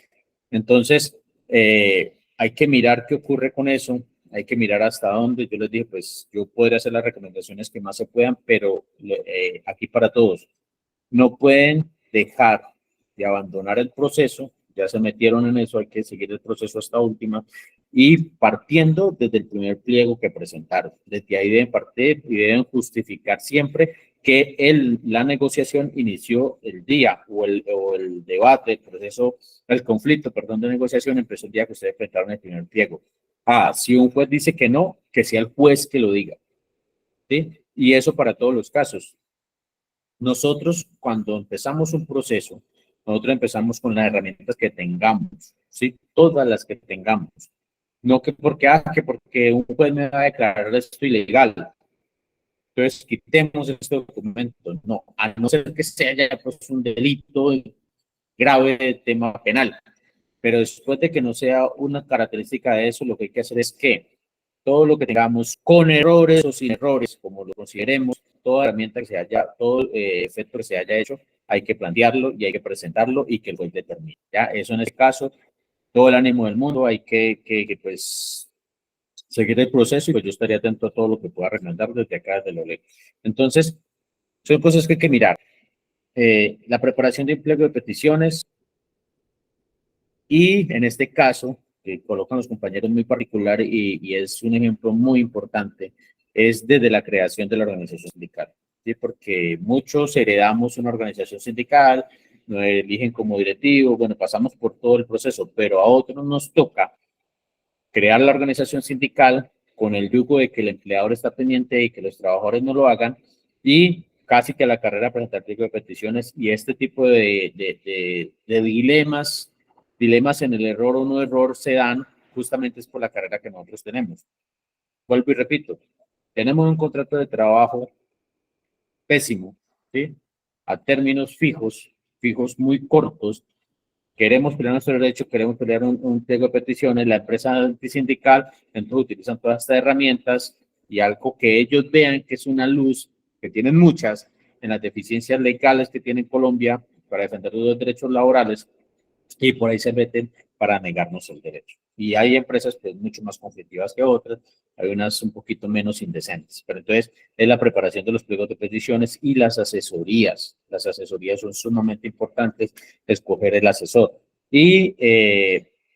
Entonces, hay que mirar qué ocurre con eso, hay que mirar hasta dónde. Yo les dije, pues yo podría hacer las recomendaciones que más se puedan, pero aquí para todos no pueden dejar de abandonar el proceso, ya se metieron en eso, hay que seguir el proceso hasta última, y partiendo desde el primer pliego que presentaron. Desde ahí deben partir y deben justificar siempre que la negociación inició el día o el debate, el proceso, el conflicto, perdón, de negociación empezó el día que ustedes presentaron el primer pliego. Si un juez dice que no, que sea el juez que lo diga, ¿sí? Y eso para todos los casos. Nosotros, cuando empezamos un proceso, nosotros empezamos con las herramientas que tengamos, ¿sí? Todas las que tengamos. No que porque un juez me va a declarar esto ilegal, entonces quitemos este documento. No, a no ser que sea ya pues, un delito grave de tema penal. Pero después de que no sea una característica de eso, lo que hay que hacer es que todo lo que tengamos con errores o sin errores, como lo consideremos, toda herramienta que se haya, todo efecto que se haya hecho, hay que plantearlo y hay que presentarlo y que el juez determine. Ya, eso en este caso, todo el ánimo del mundo, hay que pues seguir el proceso y pues yo estaría atento a todo lo que pueda recomendar desde acá, desde lo ley. Entonces, son cosas que hay que mirar. La preparación de empleo de peticiones, y en este caso, que colocan los compañeros muy particular y es un ejemplo muy importante, es desde la creación de la organización sindical. ¿Sí? Porque muchos heredamos una organización sindical, nos eligen como directivo, bueno, pasamos por todo el proceso, pero a otros nos toca crear la organización sindical con el yugo de que el empleador está pendiente y que los trabajadores no lo hagan, y casi que la carrera presentar pliego de peticiones y este tipo de dilemas en el error o no error se dan justamente es por la carrera que nosotros tenemos. Vuelvo y repito, tenemos un contrato de trabajo pésimo, ¿sí? A términos fijos muy cortos. Queremos pelear nuestro derecho, queremos pelear un pliego de peticiones, la empresa antisindical, entonces utilizan todas estas herramientas y algo que ellos vean que es una luz, que tienen muchas, en las deficiencias legales que tiene Colombia para defender los derechos laborales, y por ahí se meten para negarnos el derecho. Y hay empresas pues mucho más conflictivas que otras, hay unas un poquito menos indecentes, pero entonces es la preparación de los pliegos de peticiones y las asesorías. Las asesorías son sumamente importantes, escoger el asesor. Y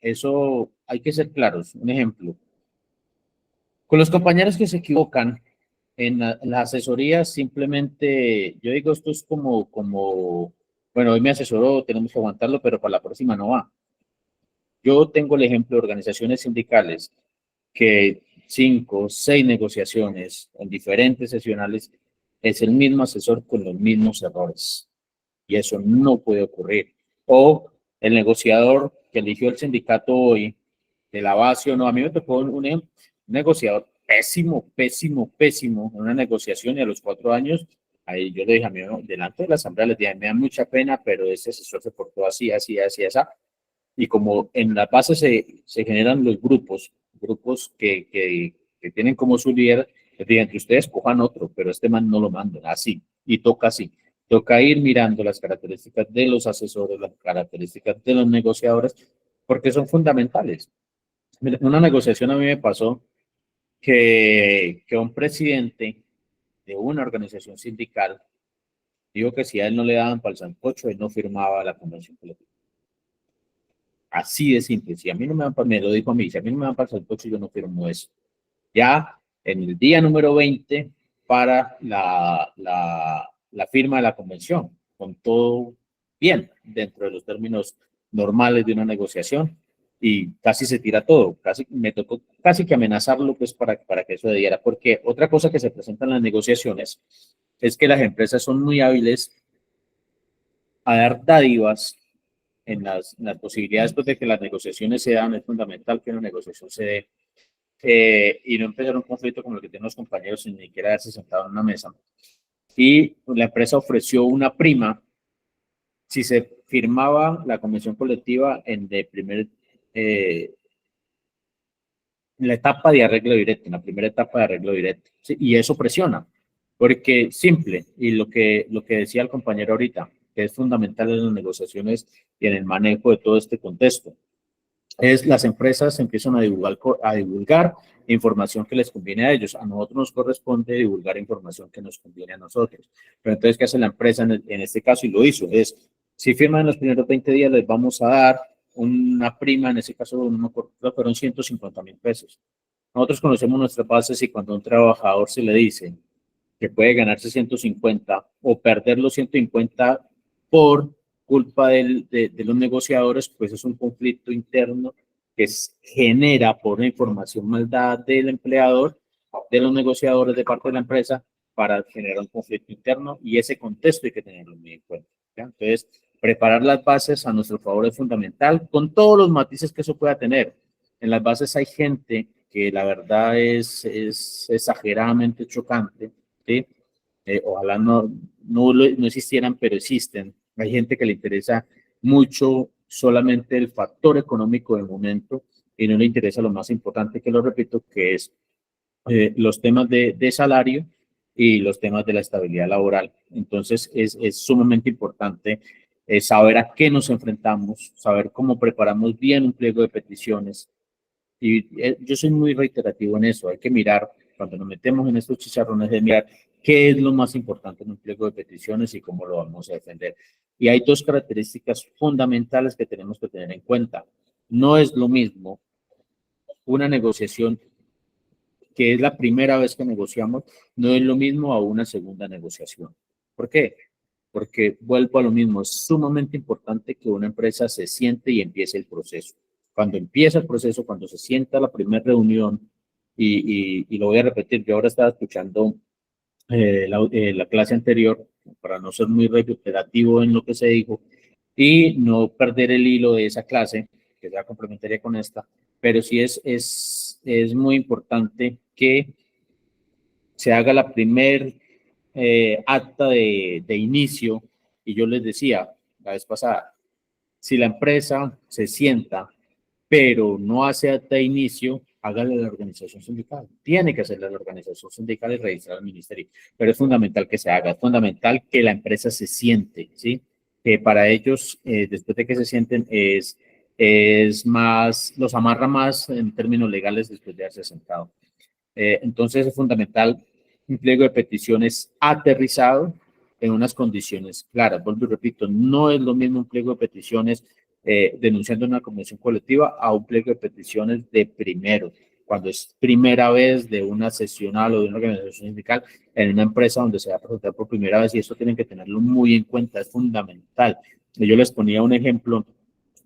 eso hay que ser claros. Un ejemplo, con los compañeros que se equivocan en la asesoría, simplemente, yo digo, esto es bueno, hoy me asesoró, tenemos que aguantarlo, pero para la próxima no va. Yo tengo el ejemplo de organizaciones sindicales que 5, 6 negociaciones en diferentes sesionales es el mismo asesor con los mismos errores. Y eso no puede ocurrir. O el negociador que eligió el sindicato hoy, de la base o no, a mí me tocó un negociador pésimo en una negociación y a los 4 años, ahí yo le dije a mí, delante de la asamblea, les dije, me da mucha pena, pero ese asesor se portó así, así, así, así, y como en la base se generan los grupos que tienen como su líder, les digan que ustedes cojan otro, pero este man no lo mandan, así, y toca así. Toca ir mirando las características de los asesores, las características de los negociadores, porque son fundamentales. Una negociación a mí me pasó que un presidente de una organización sindical dijo que si a él no le daban para el sancocho, él no firmaba la convención colectiva. Así de simple. Si a mí no me dan, me lo dijo a mí, si a mí no me dan para el sancocho, yo no firmo eso. Ya en el día número 20 para la firma de la convención, con todo bien dentro de los términos normales de una negociación, y casi se tira todo, casi me tocó casi que amenazarlo pues para que eso se diera, porque otra cosa que se presenta en las negociaciones es que las empresas son muy hábiles a dar dádivas en las posibilidades pues, de que las negociaciones se dan. Es fundamental que una negociación se dé y no empezar un conflicto como el que tienen los compañeros sin ni siquiera haberse sentado en una mesa. Y la empresa ofreció una prima si se firmaba la convención colectiva eh, en la etapa de arreglo directo, en la primera etapa de arreglo directo. ¿Sí? Y eso presiona, porque simple, y lo que decía el compañero ahorita, que es fundamental en las negociaciones y en el manejo de todo este contexto, es las empresas empiezan a divulgar información que les conviene a ellos. A nosotros nos corresponde divulgar información que nos conviene a nosotros. Pero entonces, ¿qué hace la empresa en este caso? Y lo hizo, es, si firman en los primeros 20 días, les vamos a dar una prima, en ese caso, fueron 150,000 pesos. Nosotros conocemos nuestras bases y cuando a un trabajador se le dice que puede ganarse 150 o perder los 150 por culpa de los negociadores, pues es un conflicto interno que genera por una información mal dada del empleador, de los negociadores de parte de la empresa, para generar un conflicto interno, y ese contexto hay que tenerlo muy en cuenta. ¿Ya? Entonces, preparar las bases a nuestro favor es fundamental, con todos los matices que eso pueda tener. En las bases hay gente que la verdad es exageradamente chocante, ¿sí? Ojalá no existieran, pero existen. Hay gente que le interesa mucho solamente el factor económico del momento y no le interesa lo más importante, que lo repito, que es los temas de salario y los temas de la estabilidad laboral. Entonces, es sumamente importante saber a qué nos enfrentamos, saber cómo preparamos bien un pliego de peticiones. Y yo soy muy reiterativo en eso. Hay que mirar, cuando nos metemos en estos chicharrones, de mirar qué es lo más importante en un pliego de peticiones y cómo lo vamos a defender. Y hay dos características fundamentales que tenemos que tener en cuenta. No es lo mismo una negociación que es la primera vez que negociamos, no es lo mismo a una segunda negociación. ¿Por qué? Porque vuelvo a lo mismo, es sumamente importante que una empresa se siente y empiece el proceso. Cuando empieza el proceso, cuando se sienta la primera reunión, y lo voy a repetir, yo ahora estaba escuchando la clase anterior, para no ser muy reiterativo en lo que se dijo, y no perder el hilo de esa clase, que sea complementaria con esta, pero sí es muy importante que se haga la primer acta de inicio, y yo les decía la vez pasada, si la empresa se sienta pero no hace acta de inicio, hágale a la organización sindical. Tiene que hacerle a la organización sindical y registrar al ministerio. Pero es fundamental que se haga, es fundamental que la empresa se siente, ¿sí? Que para ellos, después de que se sienten, es más, los amarra más en términos legales después de haberse sentado. Entonces es fundamental un pliego de peticiones aterrizado en unas condiciones claras. Vuelvo y repito, no es lo mismo un pliego de peticiones denunciando una convención colectiva a un pliego de peticiones de primero, cuando es primera vez de una sesional o de una organización sindical en una empresa donde se va a presentar por primera vez, y eso tienen que tenerlo muy en cuenta, es fundamental. Yo les ponía un ejemplo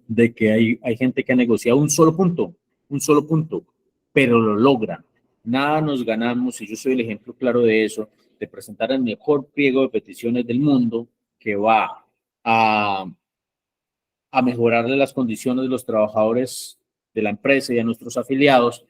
de que hay gente que ha negociado un solo punto, pero lo logra. Nada nos ganamos, y yo soy el ejemplo claro de eso, de presentar el mejor pliego de peticiones del mundo que va a, a mejorarle las condiciones de los trabajadores de la empresa y a nuestros afiliados,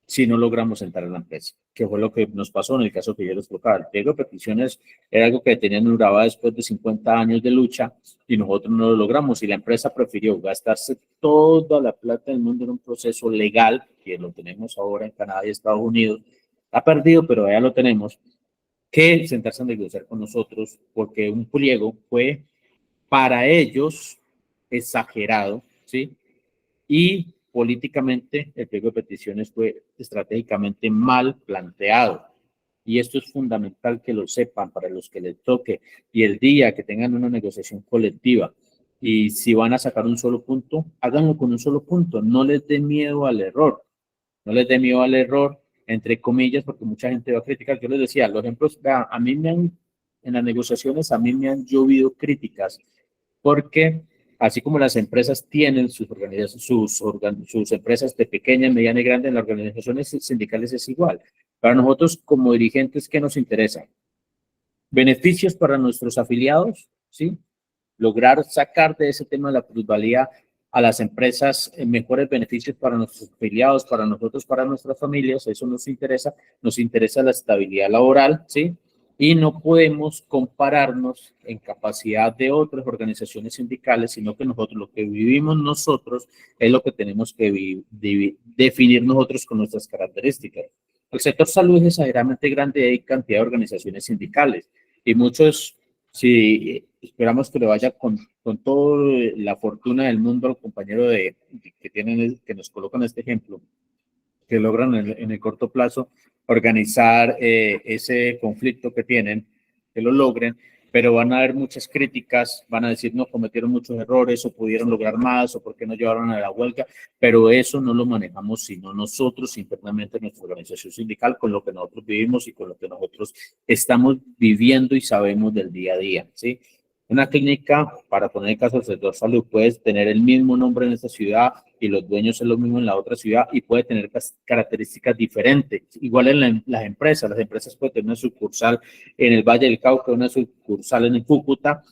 si no logramos entrar en la empresa, que fue lo que nos pasó en el caso que yo les tocaba. El pliego de peticiones era algo que tenían Urabá después de 50 años de lucha, y nosotros no lo logramos, y la empresa prefirió gastarse toda la plata del mundo en un proceso legal, que lo tenemos ahora en Canadá y Estados Unidos. Ha perdido, pero ya lo tenemos, que sentarse a negociar con nosotros, porque un pliego fue para ellos exagerado, ¿sí? Y políticamente el pliego de peticiones fue estratégicamente mal planteado. Y esto es fundamental que lo sepan para los que les toque. Y el día que tengan una negociación colectiva, y si van a sacar un solo punto, háganlo con un solo punto. No les dé miedo al error. No les dé miedo al error, entre comillas, porque mucha gente va a criticar. Yo les decía, los ejemplos, vea, en las negociaciones, a mí me han llovido críticas, porque así como las empresas tienen sus organizaciones, sus empresas de pequeña, mediana y grande, en las organizaciones sindicales es igual. Para nosotros, como dirigentes, ¿qué nos interesa? Beneficios para nuestros afiliados, ¿sí? Lograr sacar de ese tema de la plusvalía a las empresas mejores beneficios para nuestros afiliados, para nosotros, para nuestras familias, eso nos interesa la estabilidad laboral, ¿sí? Y no podemos compararnos en capacidad de otras organizaciones sindicales, sino que nosotros, lo que vivimos nosotros, es lo que tenemos que definir nosotros con nuestras características. El sector salud es exageradamente grande y hay cantidad de organizaciones sindicales y muchos, si esperamos que le vaya con toda la fortuna del mundo al compañero que nos colocan este ejemplo, que logran en el corto plazo organizar ese conflicto que tienen, que lo logren, pero van a haber muchas críticas, van a decir no cometieron muchos errores o pudieron lograr más o por qué no llevaron a la huelga, pero eso no lo manejamos sino nosotros internamente en nuestra organización sindical con lo que nosotros vivimos y con lo que nosotros estamos viviendo y sabemos del día a día, ¿sí? Una clínica, para poner el caso del sector salud, puede tener el mismo nombre en esta ciudad y los dueños son los mismos en la otra ciudad y puede tener características diferentes. Igual en las empresas pueden tener una sucursal en el Valle del Cauca, una sucursal en el Cúcuta,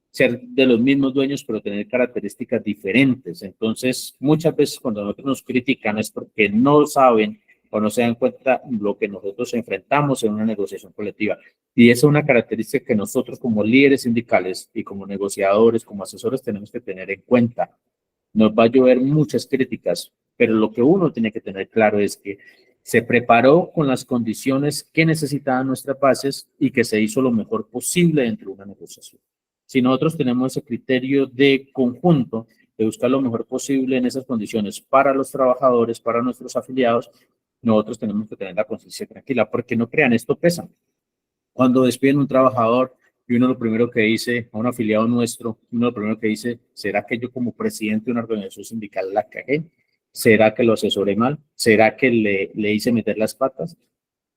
ser de los mismos dueños, pero tener características diferentes. Entonces, muchas veces cuando nosotros nos critican es porque no saben o no se dan cuenta lo que nosotros enfrentamos en una negociación colectiva. Y esa es una característica que nosotros como líderes sindicales y como negociadores, como asesores, tenemos que tener en cuenta. Nos va a llover muchas críticas, pero lo que uno tiene que tener claro es que se preparó con las condiciones que necesitaban nuestras bases y que se hizo lo mejor posible dentro de una negociación. Si nosotros tenemos ese criterio de conjunto, de buscar lo mejor posible en esas condiciones para los trabajadores, para nuestros afiliados, nosotros tenemos que tener la conciencia tranquila, porque no crean, esto pesa. Cuando despiden un trabajador y uno lo primero que dice, a un afiliado nuestro, uno lo primero que dice, ¿será que yo como presidente de una organización sindical la cagué? ¿Será que lo asesoré mal? ¿Será que le hice meter las patas?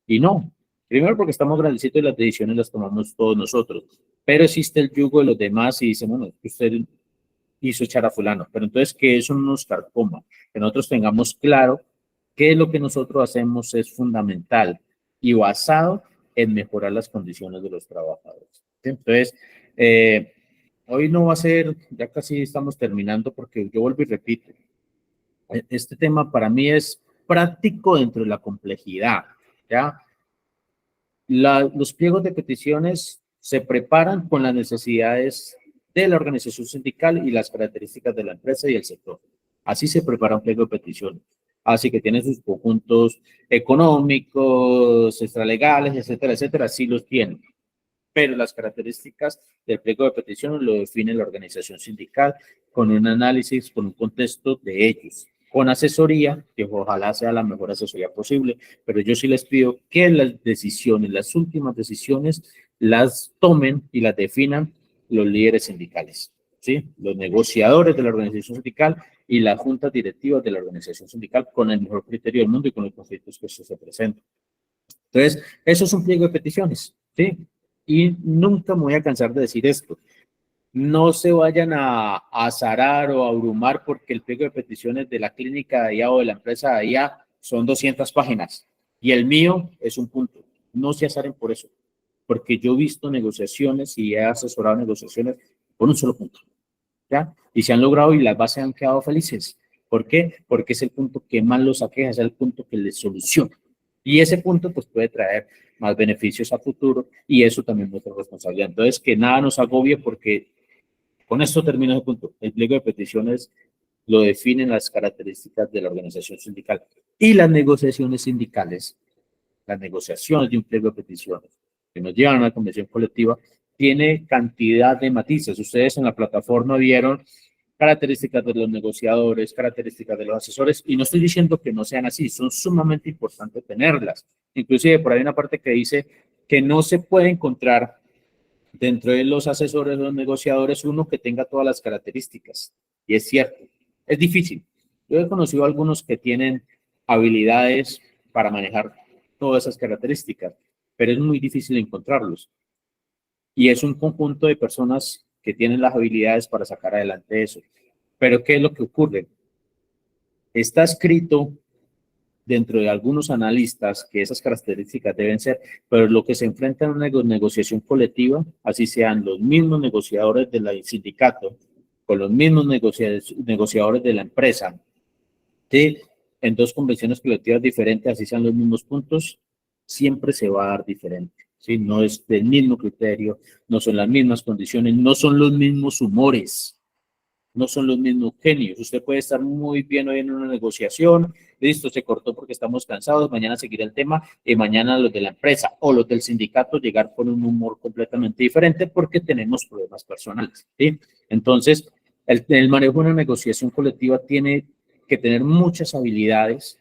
Y no. Primero porque estamos grandecitos y las decisiones las tomamos todos nosotros. Pero existe el yugo de los demás y dicen, bueno, usted hizo echar a fulano. Pero entonces que eso no nos carcoma, que nosotros tengamos claro que lo que nosotros hacemos es fundamental y basado en mejorar las condiciones de los trabajadores. Entonces, hoy no va a ser, ya casi estamos terminando porque yo vuelvo y repito, este tema para mí es práctico dentro de la complejidad, ¿ya? Los pliegos de peticiones se preparan con las necesidades de la organización sindical y las características de la empresa y el sector. Así se prepara un pliego de peticiones. Así que tiene sus conjuntos económicos, extralegales, etcétera, etcétera, sí los tiene. Pero las características del pliego de peticiones lo define la organización sindical con un análisis, con un contexto de ellos, con asesoría, que ojalá sea la mejor asesoría posible, pero yo sí les pido que las decisiones, las últimas decisiones, las tomen y las definan los líderes sindicales, ¿sí? Los negociadores de la organización sindical y las juntas directivas de la organización sindical con el mejor criterio del mundo y con los conflictos que se presentan. Entonces, eso es un pliego de peticiones, ¿sí? Y nunca me voy a cansar de decir esto. No se vayan a azarar o a abrumar porque el pliego de peticiones de la clínica de allá o de la empresa de allá son 200 páginas y el mío es un punto. No se azaren por eso, porque yo he visto negociaciones y he asesorado negociaciones por un solo punto, ¿ya? Y se han logrado y las bases han quedado felices. ¿Por qué? Porque es el punto que más los aqueja, es el punto que les soluciona. Y ese punto pues puede traer más beneficios a futuro y eso también es nuestra responsabilidad. Entonces, que nada nos agobie porque con esto termino ese punto. El pliego de peticiones lo definen las características de la organización sindical y las negociaciones sindicales, las negociaciones de un pliego de peticiones que nos llevan a una convención colectiva, tiene cantidad de matices. Ustedes en la plataforma vieron características de los negociadores, características de los asesores, y no estoy diciendo que no sean así, son sumamente importantes tenerlas. Inclusive por ahí hay una parte que dice que no se puede encontrar dentro de los asesores, los negociadores, uno que tenga todas las características. Y es cierto, es difícil. Yo he conocido a algunos que tienen habilidades para manejar todas esas características, pero es muy difícil encontrarlos. Y es un conjunto de personas que tienen las habilidades para sacar adelante eso. Pero ¿qué es lo que ocurre? Está escrito dentro de algunos analistas que esas características deben ser, pero lo que se enfrenta en una negociación colectiva, así sean los mismos negociadores del sindicato, con los mismos negociadores de la empresa, ¿sí? En dos convenciones colectivas diferentes, así sean los mismos puntos, siempre se va a dar diferente, ¿sí? No es del mismo criterio, no son las mismas condiciones, no son los mismos humores, no son los mismos genios. Usted puede estar muy bien hoy en una negociación, listo, se cortó porque estamos cansados, mañana seguirá el tema y mañana los de la empresa o los del sindicato llegar con un humor completamente diferente porque tenemos problemas personales, ¿sí? Entonces, el manejo de una negociación colectiva tiene que tener muchas habilidades,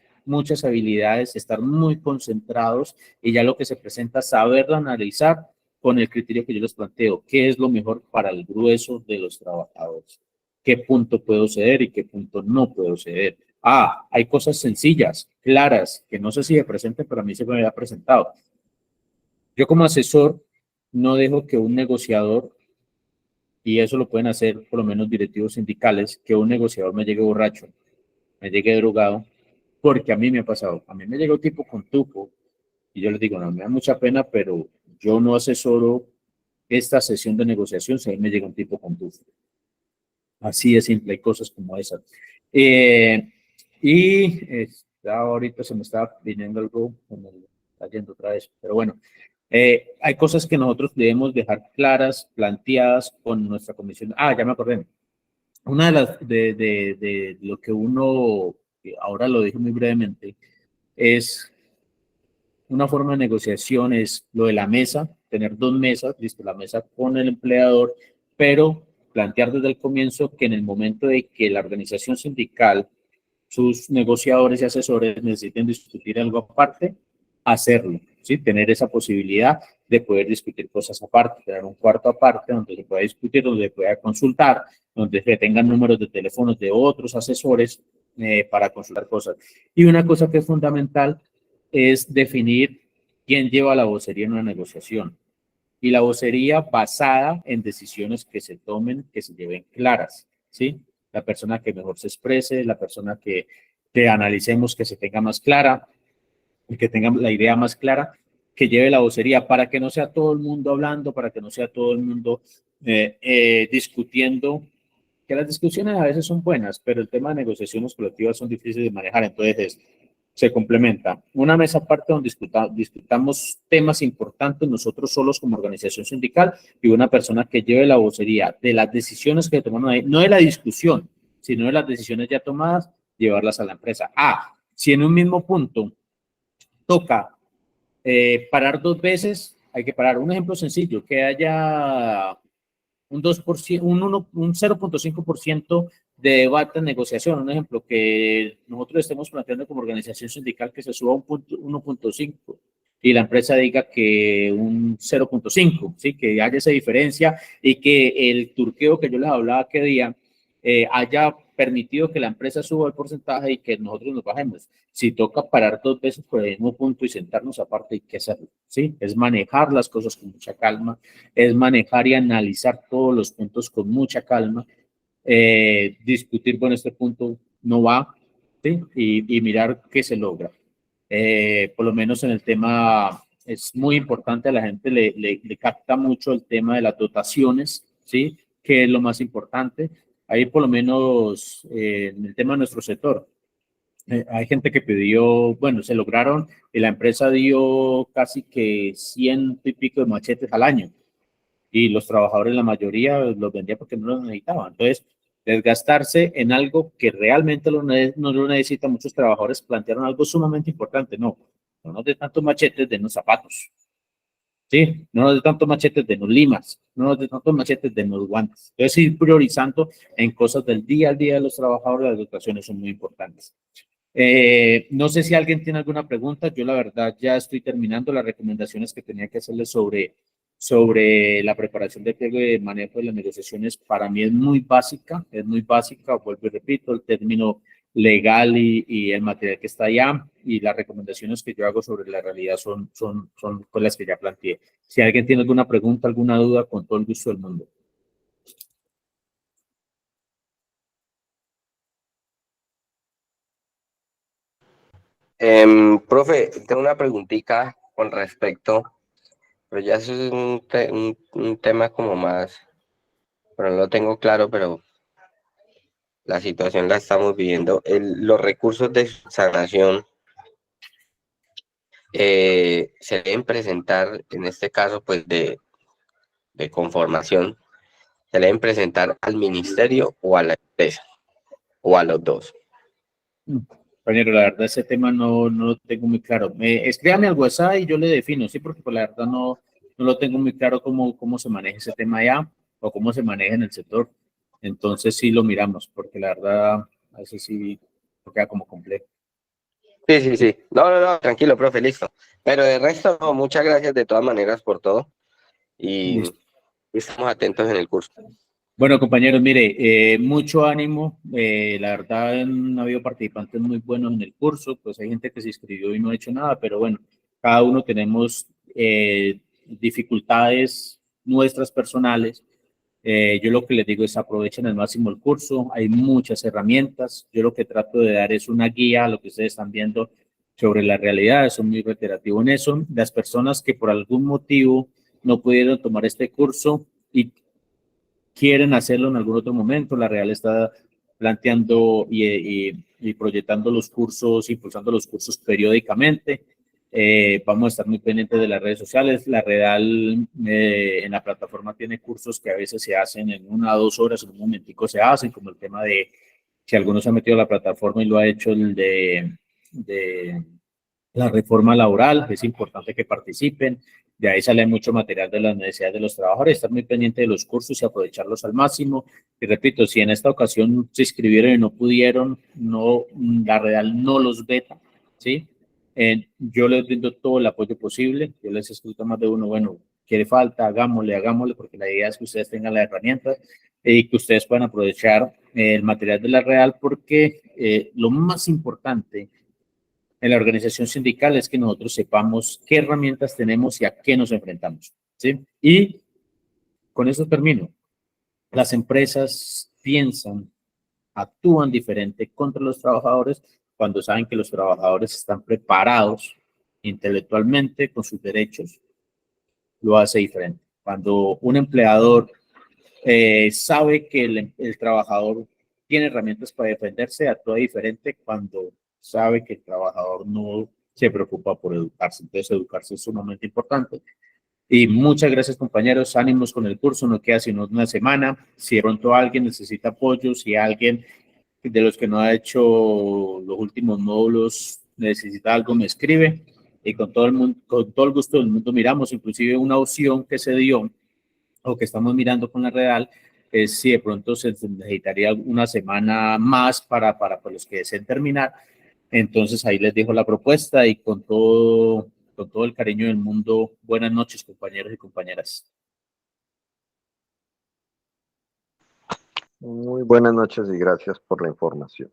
estar muy concentrados y ya lo que se presenta, saberlo analizar con el criterio que yo les planteo, qué es lo mejor para el grueso de los trabajadores, qué punto puedo ceder y qué punto no puedo ceder. Ah, hay cosas sencillas, claras, que no sé si se presenten, pero a mí se me había presentado. Yo como asesor no dejo que un negociador, y eso lo pueden hacer por lo menos directivos sindicales, que un negociador me llegue borracho, me llegue drogado, porque a mí me ha pasado. A mí me llega un tipo con tufo y yo les digo, no, me da mucha pena, pero yo no asesoro esta sesión de negociación si a mí me llega un tipo con tufo. Así de simple, hay cosas como esas. Ahorita se me está viniendo algo, está yendo otra vez, pero bueno, hay cosas que nosotros debemos dejar claras, planteadas con nuestra comisión. Ah, ya me acordé. Una de las de lo que uno, ahora lo dije muy brevemente, es una forma de negociación, es lo de la mesa, tener dos mesas, listo, la mesa con el empleador, pero plantear desde el comienzo que en el momento de que la organización sindical, sus negociadores y asesores necesiten discutir algo aparte, hacerlo, ¿sí? Tener esa posibilidad de poder discutir cosas aparte, tener un cuarto aparte donde se pueda discutir, donde se pueda consultar, donde se tengan números de teléfonos de otros asesores para consultar cosas. Y una cosa que es fundamental es definir quién lleva la vocería en una negociación. Y la vocería basada en decisiones que se tomen, que se lleven claras, ¿sí? La persona que mejor se exprese, la persona que analicemos que se tenga más clara, y que tenga la idea más clara, que lleve la vocería para que no sea todo el mundo hablando, para que no sea todo el mundo discutiendo, que las discusiones a veces son buenas, pero el tema de negociaciones colectivas son difíciles de manejar, entonces se complementa. Una mesa aparte donde discutamos temas importantes nosotros solos como organización sindical y una persona que lleve la vocería de las decisiones que tomamos ahí, no de la discusión, sino de las decisiones ya tomadas, llevarlas a la empresa. Ah, si en un mismo punto toca parar dos veces, hay que parar. Un ejemplo sencillo, que haya un 2%, un 0.5% de debate en negociación. Un ejemplo, que nosotros estemos planteando como organización sindical que se suba un 1.5 y la empresa diga que un 0.5, ¿sí? Que haya esa diferencia y que el turqueo que yo les hablaba aquel día haya permitido que la empresa suba el porcentaje y que nosotros nos bajemos. Si toca parar dos veces por el mismo punto y sentarnos aparte, hay que hacerlo, ¿sí? Es manejar las cosas con mucha calma, es manejar y analizar todos los puntos con mucha calma, discutir, bueno, este punto no va, ¿sí? Y mirar qué se logra. Por lo menos en el tema, es muy importante, a la gente le capta mucho el tema de las dotaciones, ¿sí? Que es lo más importante. Ahí por lo menos en el tema de nuestro sector, hay gente que pidió, bueno, se lograron, y la empresa dio casi que 100 y pico de machetes al año y los trabajadores, la mayoría, los vendían porque no los necesitaban. Entonces, desgastarse en algo que realmente no lo necesitan muchos trabajadores, plantearon algo sumamente importante. No, no nos de tantos machetes, de los zapatos. Sí, no nos de tantos machetes, de los limas, no nos de tantos machetes, de los guantes. Entonces, ir priorizando en cosas del día al día de los trabajadores, las dotaciones son muy importantes. No sé si alguien tiene alguna pregunta. Yo la verdad ya estoy terminando las recomendaciones que tenía que hacerles sobre la preparación de pliego de manejo de las negociaciones. Para mí es muy básica, vuelvo y repito, el término legal y el material que está allá, y las recomendaciones que yo hago sobre la realidad son pues, las que ya planteé. Si alguien tiene alguna pregunta, alguna duda, con todo el gusto del mundo. Profe, tengo una preguntita con respecto, pero ya eso es un tema como más, pero no lo tengo claro, pero la situación la estamos viviendo. Los recursos de sanación se deben presentar, en este caso, pues de conformación, se deben presentar al ministerio o a la empresa, o a los dos. Compañero, la verdad ese tema no lo tengo muy claro. Escríbame al WhatsApp y yo le defino, sí, porque pues, la verdad no lo tengo muy claro cómo se maneja ese tema allá o cómo se maneja en el sector. Entonces sí lo miramos, porque la verdad a veces sí queda como complejo. Sí, sí, sí. No, tranquilo, profe, listo. Pero de resto, no, muchas gracias de todas maneras por todo y Listo. estamos atentos en el curso. Bueno, compañeros, mire, mucho ánimo. La verdad, han habido participantes muy buenos en el curso. Pues hay gente que se inscribió y no ha hecho nada, pero bueno, cada uno tenemos dificultades nuestras personales. Yo lo que les digo es aprovechen al máximo el curso. Hay muchas herramientas. Yo lo que trato de dar es una guía a lo que ustedes están viendo sobre la realidad. Soy muy reiterativo en eso. Las personas que por algún motivo no pudieron tomar este curso y quieren hacerlo en algún otro momento. La Real está planteando y proyectando los cursos, impulsando los cursos periódicamente. Vamos a estar muy pendientes de las redes sociales. La Real en la plataforma tiene cursos que a veces se hacen en 1 o 2 horas, en un momentico se hacen, como el tema de, si alguno se ha metido a la plataforma y lo ha hecho, el de la reforma laboral, es importante que participen. De ahí sale mucho material de las necesidades de los trabajadores, estar muy pendiente de los cursos y aprovecharlos al máximo. Y repito, si en esta ocasión se inscribieron y no pudieron, la Real no los veta, ¿sí? Yo les brindo todo el apoyo posible. Yo les he escrito a más de uno, bueno, quiere falta, hagámosle, porque la idea es que ustedes tengan las herramientas y que ustedes puedan aprovechar el material de la Real, porque lo más importante en la organización sindical es que nosotros sepamos qué herramientas tenemos y a qué nos enfrentamos, ¿sí? Y con eso termino. Las empresas piensan, actúan diferente contra los trabajadores cuando saben que los trabajadores están preparados intelectualmente con sus derechos, lo hace diferente. Cuando un empleador sabe que el trabajador tiene herramientas para defenderse, actúa diferente cuando sabe que el trabajador no se preocupa por educarse. Entonces, educarse es sumamente importante. Y muchas gracias, compañeros. Ánimos con el curso, no queda sino una semana. Si de pronto alguien necesita apoyo, si alguien de los que no ha hecho los últimos módulos necesita algo, me escribe. Y con todo el mundo, con todo el gusto del mundo miramos, inclusive una opción que se dio o que estamos mirando con la Real, es si de pronto se necesitaría una semana más para los que deseen terminar. Entonces ahí les dejo la propuesta y con todo el cariño del mundo, buenas noches, compañeros y compañeras. Muy buenas noches y gracias por la información.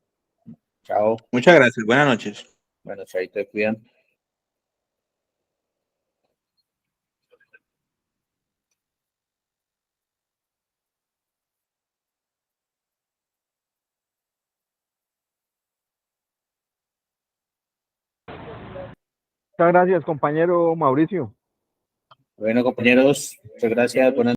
Chao. Muchas gracias. Buenas noches. Bueno, chaito, te cuidan. Muchas gracias, compañero Mauricio. Bueno, compañeros, muchas gracias. Buenas